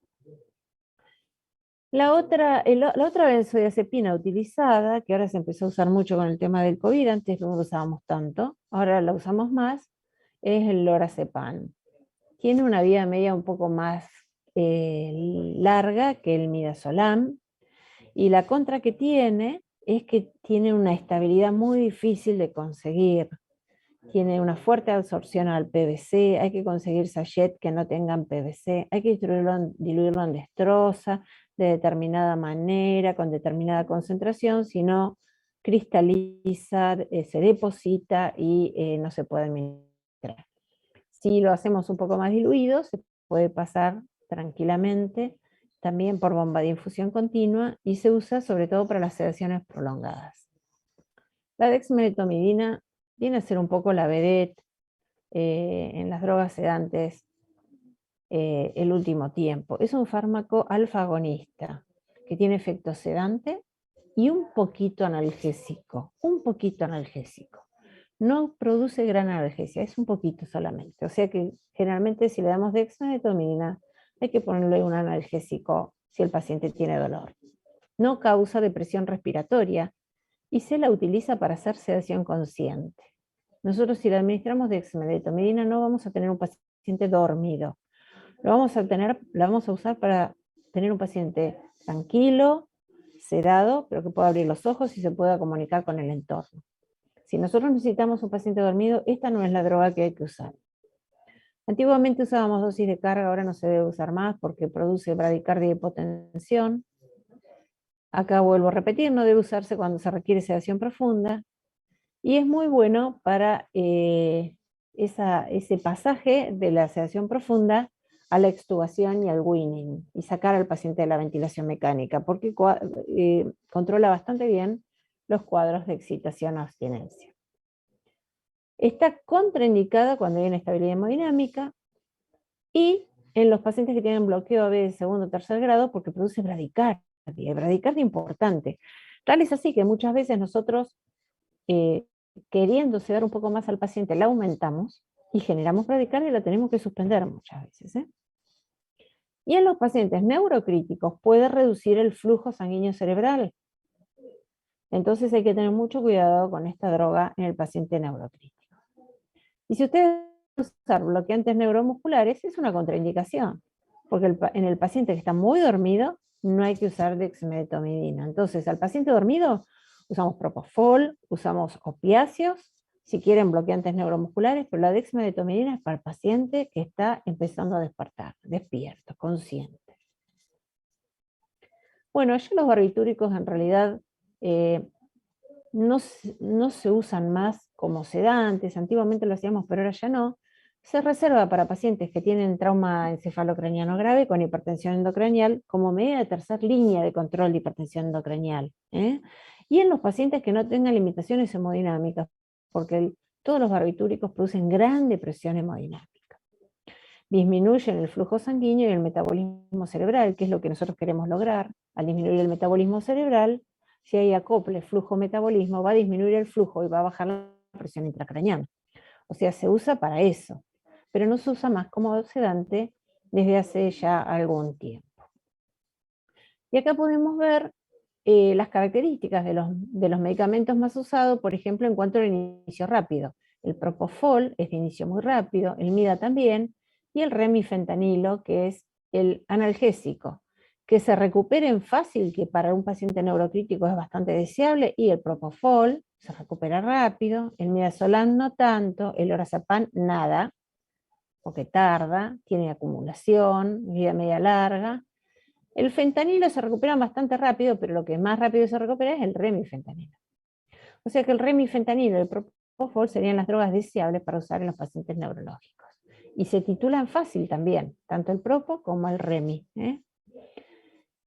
La otra benzodiazepina utilizada, que ahora se empezó a usar mucho con el tema del COVID, antes no lo usábamos tanto, ahora la usamos más, es el lorazepam. Tiene una vida media un poco más larga que el midazolam, y la contra que tiene es que tiene una estabilidad muy difícil de conseguir. Tiene una fuerte absorción al PVC, hay que conseguir sachet que no tengan PVC, hay que diluirlo en destroza, de determinada manera, con determinada concentración, si no cristaliza, se deposita y no se puede administrar. Si lo hacemos un poco más diluido, se puede pasar tranquilamente también por bomba de infusión continua y se usa sobre todo para las sedaciones prolongadas. La dexmedetomidina viene a ser un poco la vedette en las drogas sedantes el último tiempo. Es un fármaco alfa-agonista que tiene efecto sedante y un poquito analgésico, No produce gran analgesia, es un poquito solamente. O sea que generalmente si le damos dexmedetomidina hay que ponerle un analgésico si el paciente tiene dolor. No causa depresión respiratoria y se la utiliza para hacer sedación consciente. Nosotros si le administramos dexmedetomidina no vamos a tener un paciente dormido. La vamos a usar para tener un paciente tranquilo, sedado, pero que pueda abrir los ojos y se pueda comunicar con el entorno. Si nosotros necesitamos un paciente dormido, esta no es la droga que hay que usar. Antiguamente usábamos dosis de carga, ahora no se debe usar más porque produce bradicardia y hipotensión. Acá vuelvo a repetir, no debe usarse cuando se requiere sedación profunda. Y es muy bueno para ese pasaje de la sedación profunda a la extubación y al weaning, y sacar al paciente de la ventilación mecánica, porque controla bastante bien los cuadros de excitación o abstinencia. Está contraindicada cuando hay inestabilidad hemodinámica y en los pacientes que tienen bloqueo AB de segundo o tercer grado porque produce bradicardia importante. Tal es así que muchas veces nosotros, queriendo sedar un poco más al paciente, la aumentamos y generamos bradicardia y la tenemos que suspender muchas veces. Y en los pacientes neurocríticos puede reducir el flujo sanguíneo cerebral. Entonces hay que tener mucho cuidado con esta droga en el paciente neurocrítico. Y si ustedes usan bloqueantes neuromusculares, es una contraindicación, porque en el paciente que está muy dormido no hay que usar dexmedetomidina. Entonces al paciente dormido usamos propofol, usamos opiáceos, si quieren bloqueantes neuromusculares, pero la dexmedetomidina es para el paciente que está empezando a despertar, despierto, consciente. Bueno, ya los barbitúricos en realidad no se usan más como sedantes, antiguamente lo hacíamos, pero ahora ya no. Se reserva para pacientes que tienen trauma encefalocraniano grave con hipertensión endocranial como medida de tercera línea de control de hipertensión endocranial. Y en los pacientes que no tengan limitaciones hemodinámicas, porque todos los barbitúricos producen gran depresión hemodinámica. Disminuyen el flujo sanguíneo y el metabolismo cerebral, que es lo que nosotros queremos lograr. Al disminuir el metabolismo cerebral, si hay acople flujo-metabolismo, va a disminuir el flujo y va a bajar la presión intracraneal. O sea, se usa para eso, pero no se usa más como sedante desde hace ya algún tiempo. Y acá podemos ver las características de los medicamentos más usados, por ejemplo, en cuanto al inicio rápido. El propofol es de inicio muy rápido, el mida también, y el remifentanilo, que es el analgésico, que se recuperen fácil, que para un paciente neurocrítico es bastante deseable, y el propofol se recupera rápido, el midazolam no tanto, el lorazepam nada, porque tarda, tiene acumulación, vida media larga. El fentanilo se recupera bastante rápido, pero lo que más rápido se recupera es el remifentanilo. O sea que el remifentanilo y el propofol serían las drogas deseables para usar en los pacientes neurológicos. Y se titulan fácil también, tanto el propo como el remi.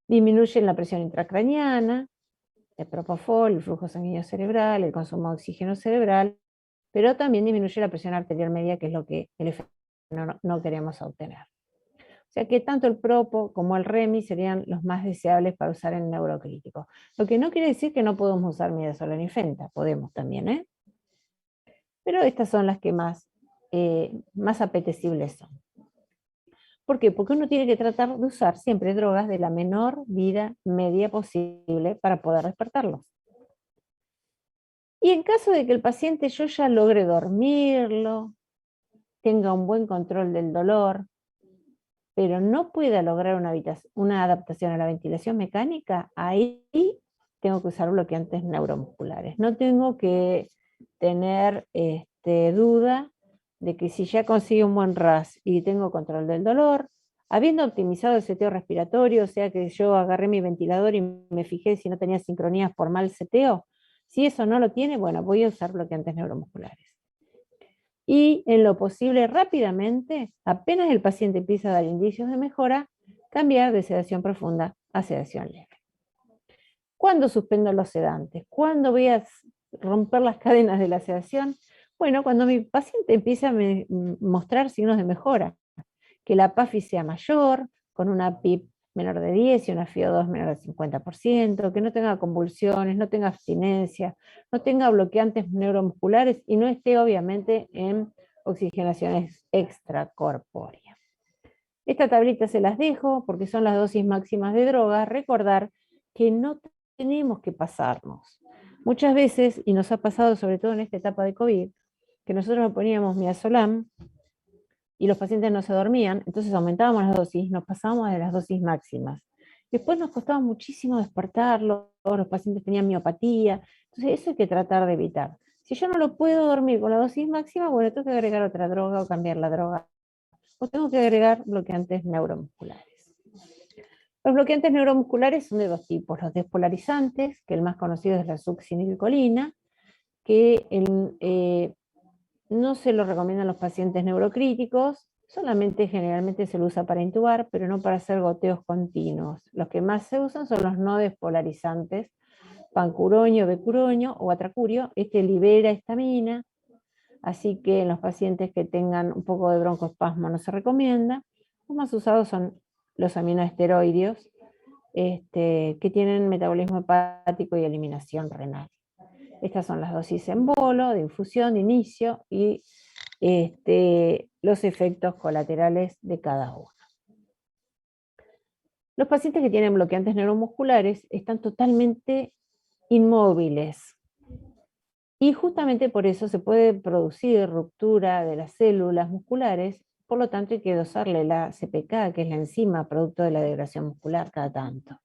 Disminuyen la presión intracraniana, el propofol, el flujo sanguíneo cerebral, el consumo de oxígeno cerebral, pero también disminuye la presión arterial media, que es lo que el efecto no queremos obtener. O sea que tanto el propo como el remi serían los más deseables para usar en neurocrítico. Lo que no quiere decir que no podemos usar midazolam y fenta, podemos también, pero estas son las que más apetecibles son. ¿Por qué? Porque uno tiene que tratar de usar siempre drogas de la menor vida media posible para poder despertarlos. Y en caso de que el paciente yo ya logre dormirlo, tenga un buen control del dolor, pero no pueda lograr una adaptación a la ventilación mecánica, ahí tengo que usar bloqueantes neuromusculares. No tengo que tener duda de que si ya consigo un buen RAS y tengo control del dolor, habiendo optimizado el seteo respiratorio, o sea que yo agarré mi ventilador y me fijé si no tenía sincronías por mal seteo, si eso no lo tiene, bueno, voy a usar bloqueantes neuromusculares. Y en lo posible rápidamente, apenas el paciente empieza a dar indicios de mejora, cambiar de sedación profunda a sedación leve. ¿Cuándo suspendo los sedantes? ¿Cuándo voy a romper las cadenas de la sedación? Bueno, cuando mi paciente empieza a mostrar signos de mejora, que la PAFI sea mayor, con una PIP menor de 10 y una FiO2 menor del 50%, que no tenga convulsiones, no tenga abstinencia, no tenga bloqueantes neuromusculares y no esté obviamente en oxigenaciones extracorpóreas. Esta tablita se las dejo porque son las dosis máximas de droga. Recordar que no tenemos que pasarnos. Muchas veces, y nos ha pasado sobre todo en esta etapa de COVID, que nosotros le poníamos midazolam y los pacientes no se dormían, entonces aumentábamos las dosis, nos pasábamos de las dosis máximas. Después nos costaba muchísimo despertarlos, los pacientes tenían miopatía, entonces eso hay que tratar de evitar. Si yo no lo puedo dormir con la dosis máxima, bueno, tengo que agregar otra droga o cambiar la droga. O tengo que agregar bloqueantes neuromusculares. Los bloqueantes neuromusculares son de dos tipos, los despolarizantes, que el más conocido es la succinilcolina, que no se lo recomiendan los pacientes neurocríticos, solamente generalmente se lo usa para intubar, pero no para hacer goteos continuos. Los que más se usan son los no despolarizantes, pancuronio, becuronio o atracurio. Este libera histamina, así que en los pacientes que tengan un poco de broncoespasmo no se recomienda. Los más usados son los aminoesteroideos, que tienen metabolismo hepático y eliminación renal. Estas son las dosis en bolo, de infusión, de inicio, y los efectos colaterales de cada uno. Los pacientes que tienen bloqueantes neuromusculares están totalmente inmóviles. Y justamente por eso se puede producir ruptura de las células musculares, por lo tanto hay que dosarle la CPK, que es la enzima producto de la degradación muscular, cada tanto.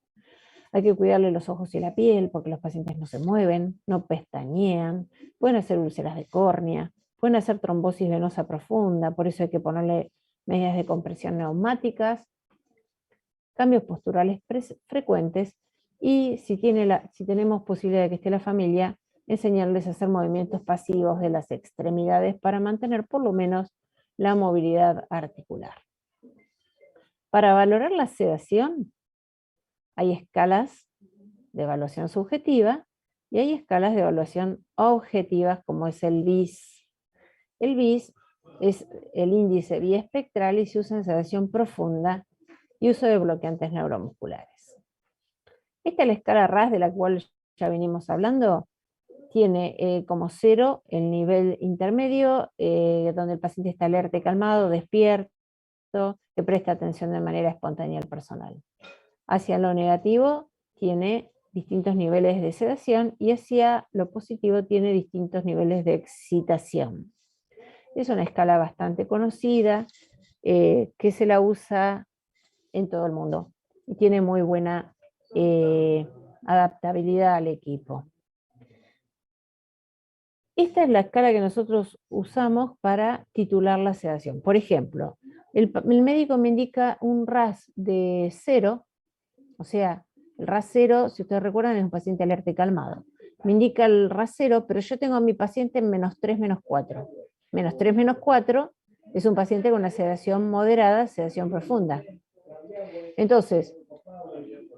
Hay que cuidarle los ojos y la piel porque los pacientes no se mueven, no pestañean, pueden hacer úlceras de córnea, pueden hacer trombosis venosa profunda, por eso hay que ponerle medidas de compresión neumáticas, cambios posturales frecuentes y si tenemos posibilidad de que esté la familia, enseñarles a hacer movimientos pasivos de las extremidades para mantener por lo menos la movilidad articular. Para valorar la sedación, hay escalas de evaluación subjetiva y hay escalas de evaluación objetivas como es el BIS. El BIS es el índice biespectral y se usa en sedación profunda y uso de bloqueantes neuromusculares. Esta es la escala RAS de la cual ya venimos hablando. Tiene como 0 el nivel intermedio, donde el paciente está alerta y calmado, despierto, que presta atención de manera espontánea al personal. Hacia lo negativo tiene distintos niveles de sedación y hacia lo positivo tiene distintos niveles de excitación. Es una escala bastante conocida que se la usa en todo el mundo. y tiene muy buena adaptabilidad al equipo. Esta es la escala que nosotros usamos para titular la sedación. Por ejemplo, el médico me indica un RAS de 0, o sea, el RAS 0, si ustedes recuerdan, es un paciente alerta y calmado. Me indica el RAS 0, pero yo tengo a mi paciente en -3, -4. -3, -4 es un paciente con una sedación moderada, sedación profunda. Entonces,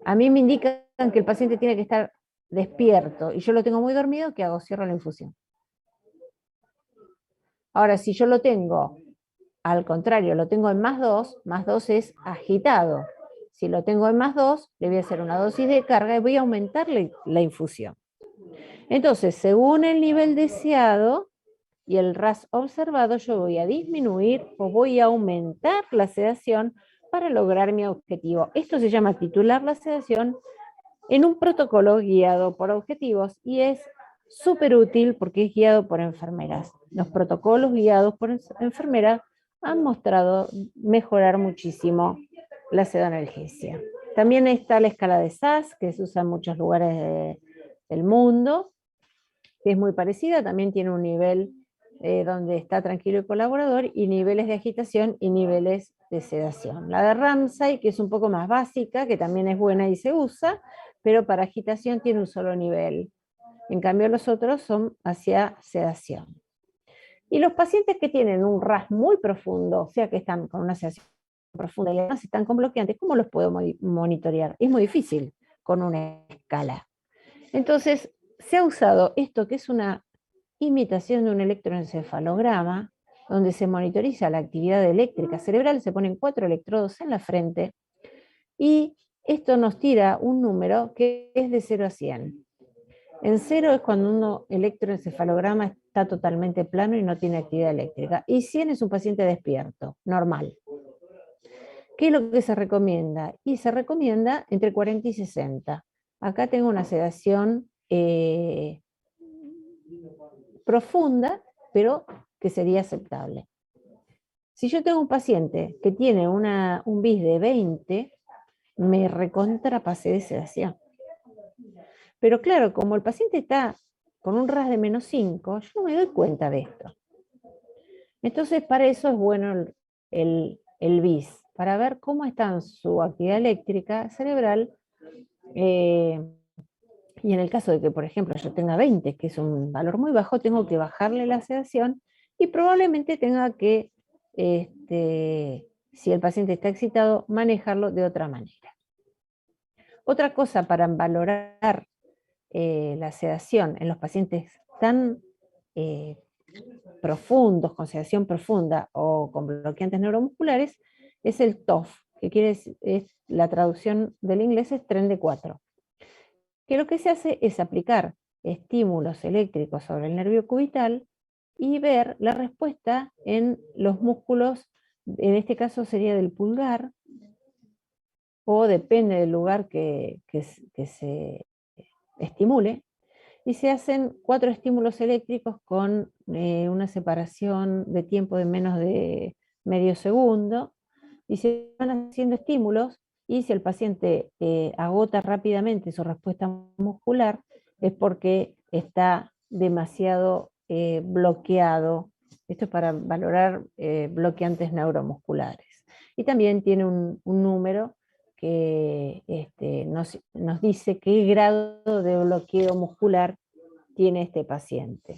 a mí me indican que el paciente tiene que estar despierto y yo lo tengo muy dormido, ¿qué hago? Cierro la infusión. Ahora, si yo lo tengo, al contrario, lo tengo en +2 es agitado. Si lo tengo en +2, le voy a hacer una dosis de carga y voy a aumentar la infusión. Entonces, según el nivel deseado y el RAS observado, yo voy a disminuir o voy a aumentar la sedación para lograr mi objetivo. Esto se llama titular la sedación en un protocolo guiado por objetivos y es súper útil porque es guiado por enfermeras. Los protocolos guiados por enfermeras han mostrado mejorar muchísimo la pseudoanalgesia. También está la escala de SAS, que se usa en muchos lugares del mundo, que es muy parecida, también tiene un nivel donde está tranquilo el colaborador, y niveles de agitación y niveles de sedación. La de Ramsay, que es un poco más básica, que también es buena y se usa, pero para agitación tiene un solo nivel. En cambio, los otros son hacia sedación. Y los pacientes que tienen un RAS muy profundo, o sea que están con una sedación profunda y además están con bloqueantes, ¿cómo los puedo monitorear? Es muy difícil con una escala. Entonces, se ha usado esto que es una imitación de un electroencefalograma, donde se monitoriza la actividad eléctrica cerebral, se ponen 4 electrodos en la frente, y esto nos tira un número que es de 0 a 100. En 0 es cuando un electroencefalograma está totalmente plano y no tiene actividad eléctrica, y 100 es un paciente despierto, normal. ¿Qué es lo que se recomienda? Y se recomienda entre 40 y 60. Acá tengo una sedación profunda, pero que sería aceptable. Si yo tengo un paciente que tiene un BIS de 20, me recontrapasé de sedación. Pero claro, como el paciente está con un RAS de -5, yo no me doy cuenta de esto. Entonces, para eso es bueno el BIS, para ver cómo está su actividad eléctrica cerebral. Y en el caso de que, por ejemplo, yo tenga 20, que es un valor muy bajo, tengo que bajarle la sedación y probablemente tenga que, si el paciente está excitado, manejarlo de otra manera. Otra cosa para valorar la sedación en los pacientes tan profundos, con sedación profunda o con bloqueantes neuromusculares, es el TOF, que quiere decir, la traducción del inglés es tren de 4. Que lo que se hace es aplicar estímulos eléctricos sobre el nervio cubital y ver la respuesta en los músculos, en este caso sería del pulgar, o depende del lugar que se estimule, y se hacen 4 estímulos eléctricos con una separación de tiempo de menos de medio segundo, y se van haciendo estímulos, y si el paciente agota rápidamente su respuesta muscular, es porque está demasiado bloqueado. Esto es para valorar bloqueantes neuromusculares. Y también tiene un número que nos dice qué grado de bloqueo muscular tiene este paciente.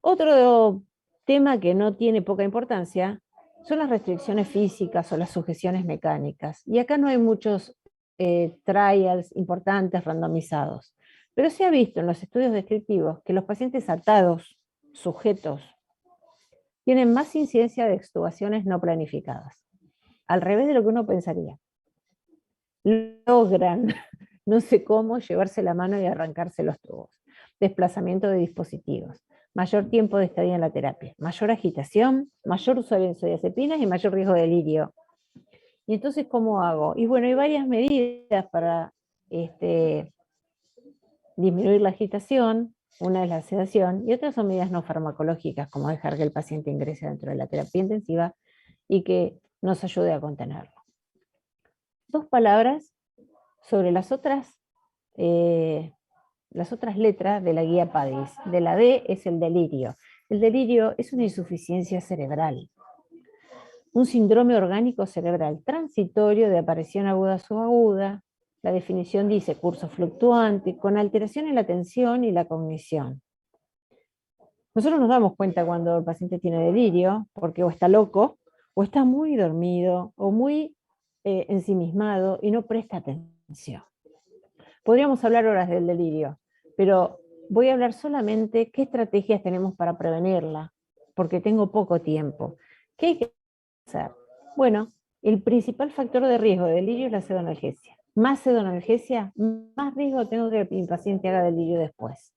Otro tema que no tiene poca importancia son las restricciones físicas o las sujeciones mecánicas. Y acá no hay muchos trials importantes randomizados, pero se ha visto en los estudios descriptivos que los pacientes atados, sujetos, tienen más incidencia de extubaciones no planificadas, al revés de lo que uno pensaría. Logran, no sé cómo, llevarse la mano y arrancarse los tubos. Desplazamiento de dispositivos, mayor tiempo de estadía en la terapia, mayor agitación, mayor uso de benzodiazepinas y mayor riesgo de delirio. Y entonces, ¿cómo hago? Y bueno, hay varias medidas para disminuir la agitación. Una es la sedación y otras son medidas no farmacológicas, como dejar que el paciente ingrese dentro de la terapia intensiva y que nos ayude a contenerlo. 2 palabras sobre las otras letras de la guía PADIS. De la D es el delirio. El delirio es una insuficiencia cerebral, un síndrome orgánico cerebral transitorio de aparición aguda o subaguda. La definición dice curso fluctuante, con alteración en la atención y la cognición. Nosotros nos damos cuenta cuando el paciente tiene delirio, porque o está loco, o está muy dormido, o muy ensimismado y no presta atención. Podríamos hablar horas del delirio, pero voy a hablar solamente qué estrategias tenemos para prevenirla, porque tengo poco tiempo. ¿Qué hay que hacer? Bueno, el principal factor de riesgo de delirio es la pseudoanalgesia. Más pseudoanalgesia, más riesgo tengo que mi paciente haga delirio después.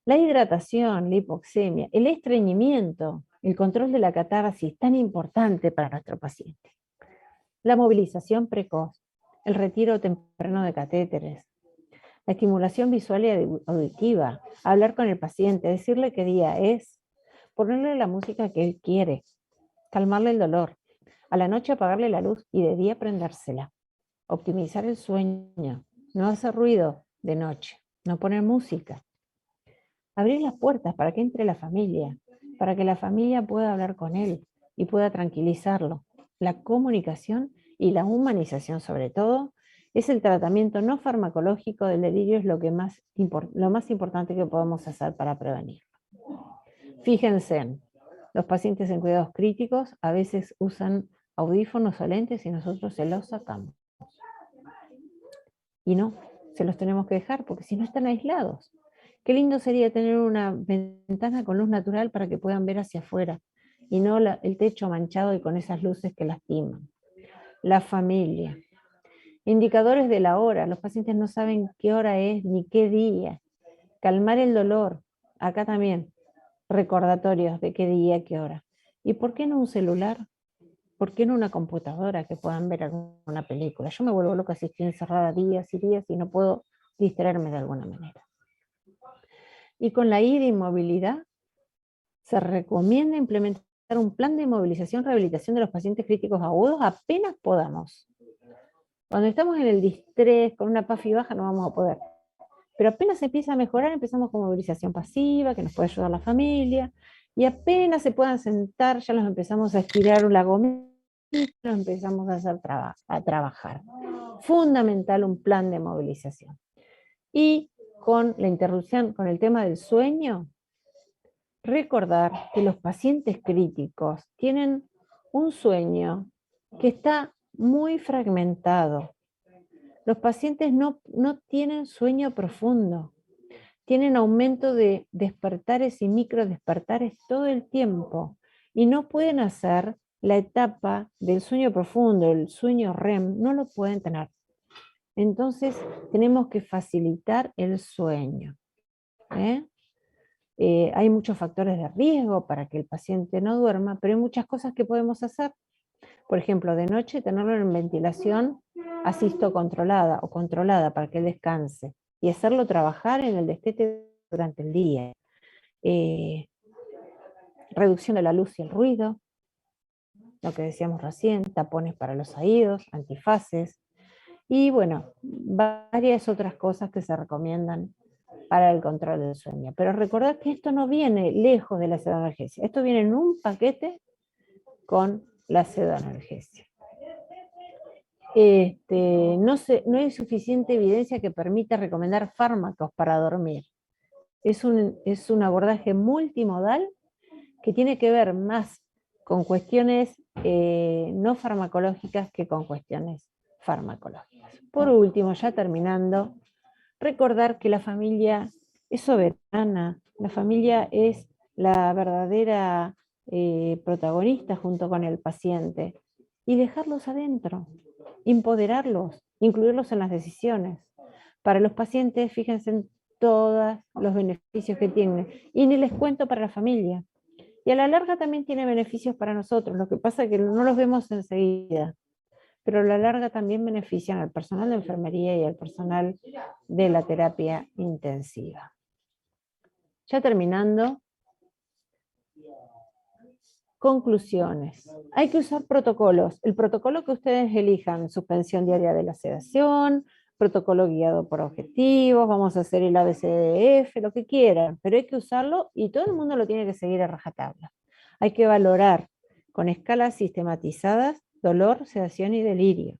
La hidratación, la hipoxemia, el estreñimiento, el control de la catarsis, tan importante para nuestro paciente. La movilización precoz, el retiro temprano de catéteres, la estimulación visual y auditiva, hablar con el paciente, decirle qué día es, ponerle la música que él quiere, calmarle el dolor, a la noche apagarle la luz y de día prendérsela, optimizar el sueño, no hacer ruido de noche, no poner música, abrir las puertas para que entre la familia, para que la familia pueda hablar con él y pueda tranquilizarlo. La comunicación y la humanización sobre todo es el tratamiento no farmacológico del delirio, es lo más importante que podemos hacer para prevenirlo. Fíjense, los pacientes en cuidados críticos a veces usan audífonos o lentes y nosotros se los sacamos. Y no, se los tenemos que dejar porque si no están aislados. Qué lindo sería tener una ventana con luz natural para que puedan ver hacia afuera y no el techo manchado y con esas luces que lastiman. La familia. Indicadores de la hora. Los pacientes no saben qué hora es ni qué día. Calmar el dolor. Acá también. Recordatorios de qué día, qué hora. ¿Y por qué no un celular? ¿Por qué no una computadora que puedan ver alguna película? Yo me vuelvo loca si estoy encerrada días y días y no puedo distraerme de alguna manera. Y con la ida y movilidad, se recomienda implementar un plan de movilización y rehabilitación de los pacientes críticos agudos apenas podamos. Cuando estamos en el distrés, con una PAFI baja, no vamos a poder. Pero apenas se empieza a mejorar, empezamos con movilización pasiva, que nos puede ayudar la familia, y apenas se puedan sentar, ya los empezamos a estirar la gomita, los empezamos a hacer a trabajar. Fundamental un plan de movilización. Y con la interrupción, con el tema del sueño, recordar que los pacientes críticos tienen un sueño que está muy fragmentado. Los pacientes no tienen sueño profundo, tienen aumento de despertares y microdespertares todo el tiempo y no pueden hacer la etapa del sueño profundo, el sueño REM, no lo pueden tener. Entonces tenemos que facilitar el sueño. Hay muchos factores de riesgo para que el paciente no duerma, pero hay muchas cosas que podemos hacer. Por ejemplo, de noche tenerlo en ventilación asistocontrolada o controlada para que él descanse y hacerlo trabajar en el destete durante el día. Reducción de la luz y el ruido, lo que decíamos recién, tapones para los oídos, antifaces, y bueno, varias otras cosas que se recomiendan para el control del sueño. Pero recordad que esto no viene lejos de la pseudoanalgesia, esto viene en un paquete con la pseudoanalgesia. No hay suficiente evidencia que permita recomendar fármacos para dormir. Es un abordaje multimodal que tiene que ver más con cuestiones no farmacológicas que con cuestiones farmacológicas. Por último, ya terminando, recordar que la familia es soberana, la familia es la verdadera protagonista junto con el paciente, y dejarlos adentro, empoderarlos, incluirlos en las decisiones. Para los pacientes, fíjense en todos los beneficios que tienen, y ni les cuento para la familia. Y a la larga también tiene beneficios para nosotros, lo que pasa es que no los vemos enseguida, pero a la larga también benefician al personal de enfermería y al personal de la terapia intensiva. Ya terminando, Conclusiones. Hay que usar protocolos. El protocolo que ustedes elijan, suspensión diaria de la sedación, protocolo guiado por objetivos, vamos a hacer el ABCDF, lo que quieran, pero hay que usarlo y todo el mundo lo tiene que seguir a rajatabla. Hay que valorar con escalas sistematizadas dolor, sedación y delirio.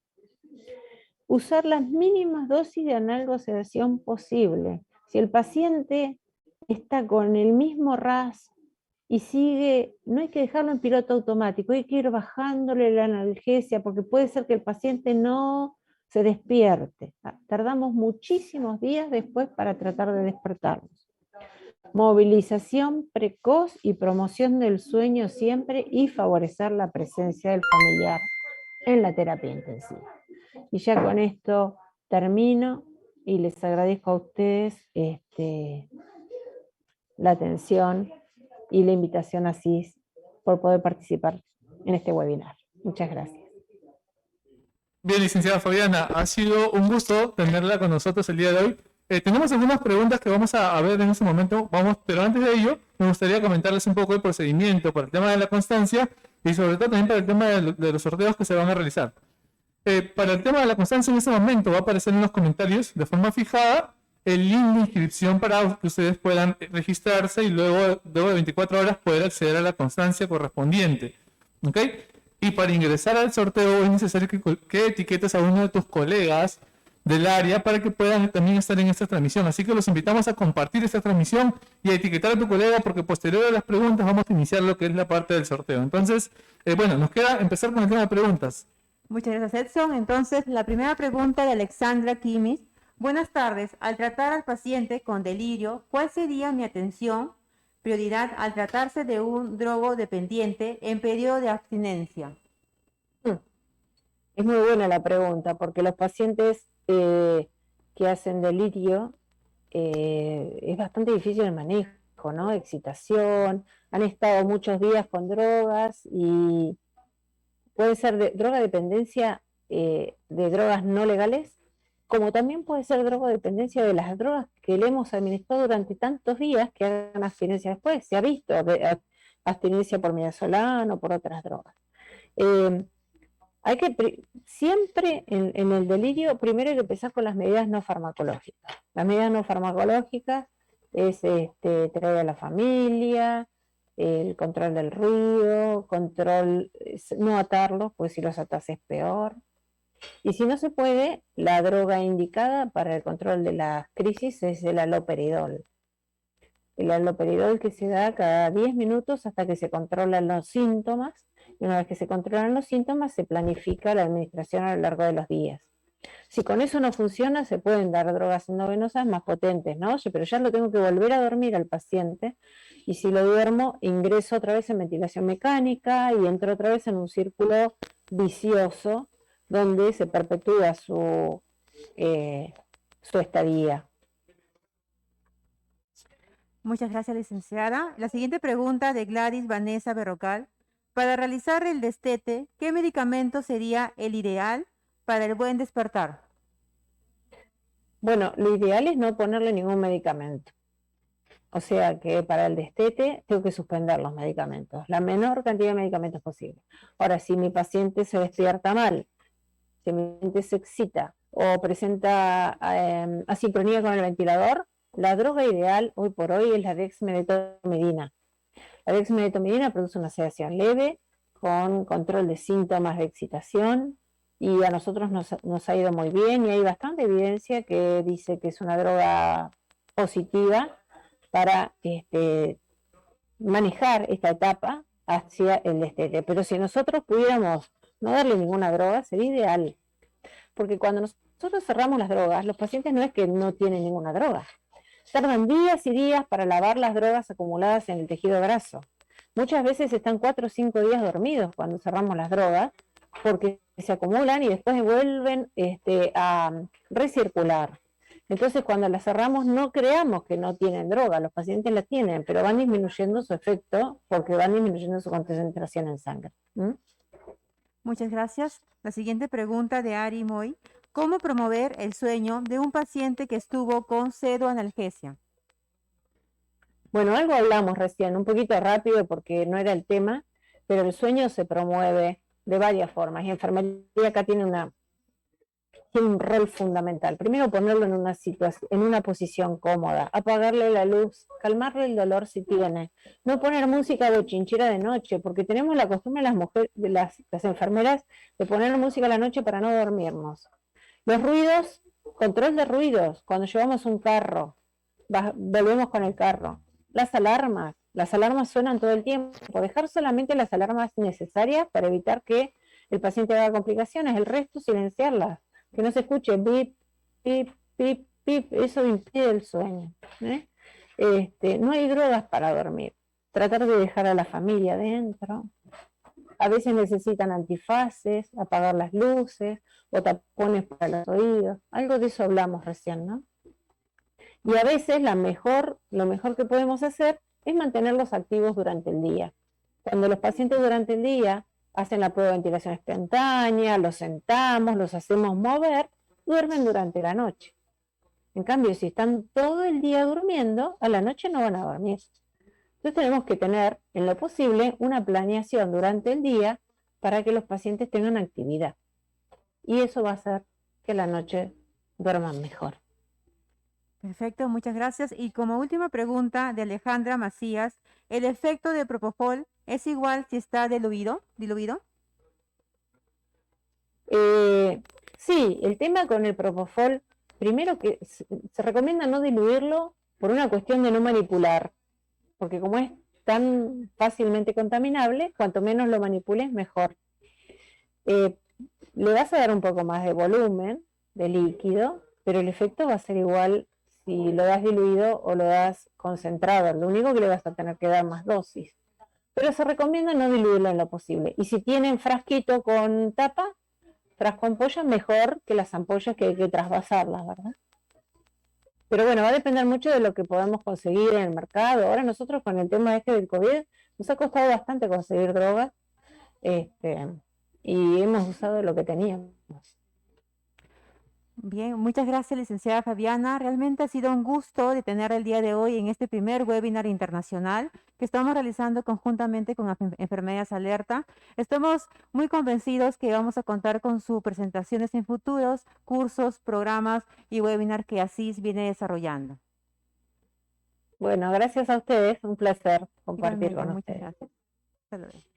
Usar las mínimas dosis de analgosedación posible. Si el paciente está con el mismo RAS y sigue, no hay que dejarlo en piloto automático, hay que ir bajándole la analgesia porque puede ser que el paciente no se despierte. Tardamos muchísimos días después para tratar de despertarnos. Movilización precoz y promoción del sueño siempre y favorecer la presencia del familiar en la terapia intensiva. Y ya con esto termino y les agradezco a ustedes la atención y la invitación a CIS por poder participar en este webinar. Muchas gracias. Bien, licenciada Fabiana, ha sido un gusto tenerla con nosotros el día de hoy. Tenemos algunas preguntas que vamos a ver en este momento, pero antes de ello me gustaría comentarles un poco el procedimiento para el tema de la constancia y sobre todo también para el tema de los sorteos que se van a realizar. Para el tema de la constancia en este momento va a aparecer en los comentarios de forma fijada el link de inscripción para que ustedes puedan registrarse y luego de 24 horas poder acceder a la constancia correspondiente. ¿Ok? Y para ingresar al sorteo es necesario que etiquetes a uno de tus colegas del área para que puedan también estar en esta transmisión. Así que los invitamos a compartir esta transmisión y a etiquetar a tu colega porque posterior a las preguntas vamos a iniciar lo que es la parte del sorteo. Entonces, bueno, nos queda empezar con el tema de preguntas. Muchas gracias, Edson. Entonces, la primera pregunta de Alexandra Kimis. Buenas tardes. Al tratar al paciente con delirio, ¿cuál sería mi prioridad al tratarse de un drogodependiente en periodo de abstinencia? Es muy buena la pregunta, porque los pacientes que hacen delirio es bastante difícil el manejo, ¿no? Excitación, han estado muchos días con drogas y puede ser de drogadependencia de drogas no legales, como también puede ser drogodependencia de las drogas que le hemos administrado durante tantos días que hagan abstinencia después. Se ha visto abstinencia por midazolam o por otras drogas. Hay que siempre en el delirio, primero hay que empezar con las medidas no farmacológicas. Las medidas no farmacológicas es traer a la familia, el control del ruido, no atarlos, porque si los atas es peor. Y si no se puede, la droga indicada para el control de las crisis es el haloperidol. El haloperidol que se da cada 10 minutos hasta que se controlan los síntomas, y una vez que se controlan los síntomas se planifica la administración a lo largo de los días. Si con eso no funciona, se pueden dar drogas endovenosas más potentes, ¿no? Pero ya lo tengo que volver a dormir al paciente, y si lo duermo, ingreso otra vez en ventilación mecánica y entro otra vez en un círculo vicioso donde se perpetúa su estadía. Muchas gracias, licenciada. La siguiente pregunta de Gladys Vanessa Berrocal. Para realizar el destete, ¿qué medicamento sería el ideal para el buen despertar? Bueno, lo ideal es no ponerle ningún medicamento. O sea que para el destete tengo que suspender los medicamentos, la menor cantidad de medicamentos posible. Ahora, si mi paciente se despierta mal, si mi paciente se excita o presenta asincronía con el ventilador, la droga ideal hoy por hoy es la dexmedetomidina. La dexmedetomidina produce una sedación leve con control de síntomas de excitación y a nosotros nos ha ido muy bien y hay bastante evidencia que dice que es una droga positiva para manejar esta etapa hacia el destete. Pero si nosotros pudiéramos no darle ninguna droga, sería ideal. Porque cuando nosotros cerramos las drogas, los pacientes no es que no tienen ninguna droga. Tardan días y días para lavar las drogas acumuladas en el tejido graso. Muchas veces están 4 o 5 días dormidos cuando cerramos las drogas, porque se acumulan y después vuelven a recircular. Entonces, cuando las cerramos, no creamos que no tienen droga, los pacientes la tienen, pero van disminuyendo su efecto porque van disminuyendo su concentración en sangre. Muchas gracias. La siguiente pregunta de Ari Moy. ¿Cómo promover el sueño de un paciente que estuvo con pseudoanalgesia? Bueno, algo hablamos recién, un poquito rápido porque no era el tema, pero el sueño se promueve de varias formas, y enfermería acá tiene un rol fundamental. Primero, ponerlo en una posición cómoda, apagarle la luz, calmarle el dolor si tiene, no poner música bochinchera de noche, porque tenemos la costumbre las mujeres, las enfermeras, de poner música a la noche para no dormirnos. Los ruidos, control de ruidos, cuando llevamos un carro, volvemos con el carro. Las alarmas suenan todo el tiempo, dejar solamente las alarmas necesarias para evitar que el paciente haga complicaciones, el resto silenciarlas, que no se escuche bip, bip, bip, bip, eso impide el sueño. No hay drogas para dormir, tratar de dejar a la familia adentro. A veces necesitan antifaces, apagar las luces o tapones para los oídos, algo de eso hablamos recién, ¿no? Y a veces lo mejor que podemos hacer es mantenerlos activos durante el día. Cuando los pacientes durante el día hacen la prueba de ventilación espontánea, los sentamos, los hacemos mover, duermen durante la noche. En cambio, si están todo el día durmiendo, a la noche no van a dormir. Entonces tenemos que tener, en lo posible, una planeación durante el día para que los pacientes tengan actividad. Y eso va a hacer que la noche duerman mejor. Perfecto, muchas gracias. Y como última pregunta de Alejandra Macías, ¿el efecto de propofol es igual si está diluido? Sí, el tema con el propofol, primero que se recomienda no diluirlo por una cuestión de no manipular, porque como es tan fácilmente contaminable, cuanto menos lo manipules, mejor. Le vas a dar un poco más de volumen, de líquido, pero el efecto va a ser igual si lo das diluido o lo das concentrado. Lo único que le vas a tener que dar más dosis. Pero se recomienda no diluirlo en lo posible. Y si tienen frasquito con tapa, frasco ampolla, mejor que las ampollas que hay que trasvasarlas, ¿verdad? Pero bueno, va a depender mucho de lo que podamos conseguir en el mercado. Ahora nosotros con el tema del COVID, nos ha costado bastante conseguir drogas, y hemos usado lo que teníamos. Bien, muchas gracias, licenciada Fabiana. Realmente ha sido un gusto de tener el día de hoy en este primer webinar internacional que estamos realizando conjuntamente con Enfermeras Alerta. Estamos muy convencidos que vamos a contar con sus presentaciones en futuros cursos, programas y webinars que ASIS viene desarrollando. Bueno, gracias a ustedes, un placer compartir Igualmente, con muchas ustedes. gracias. Hasta luego.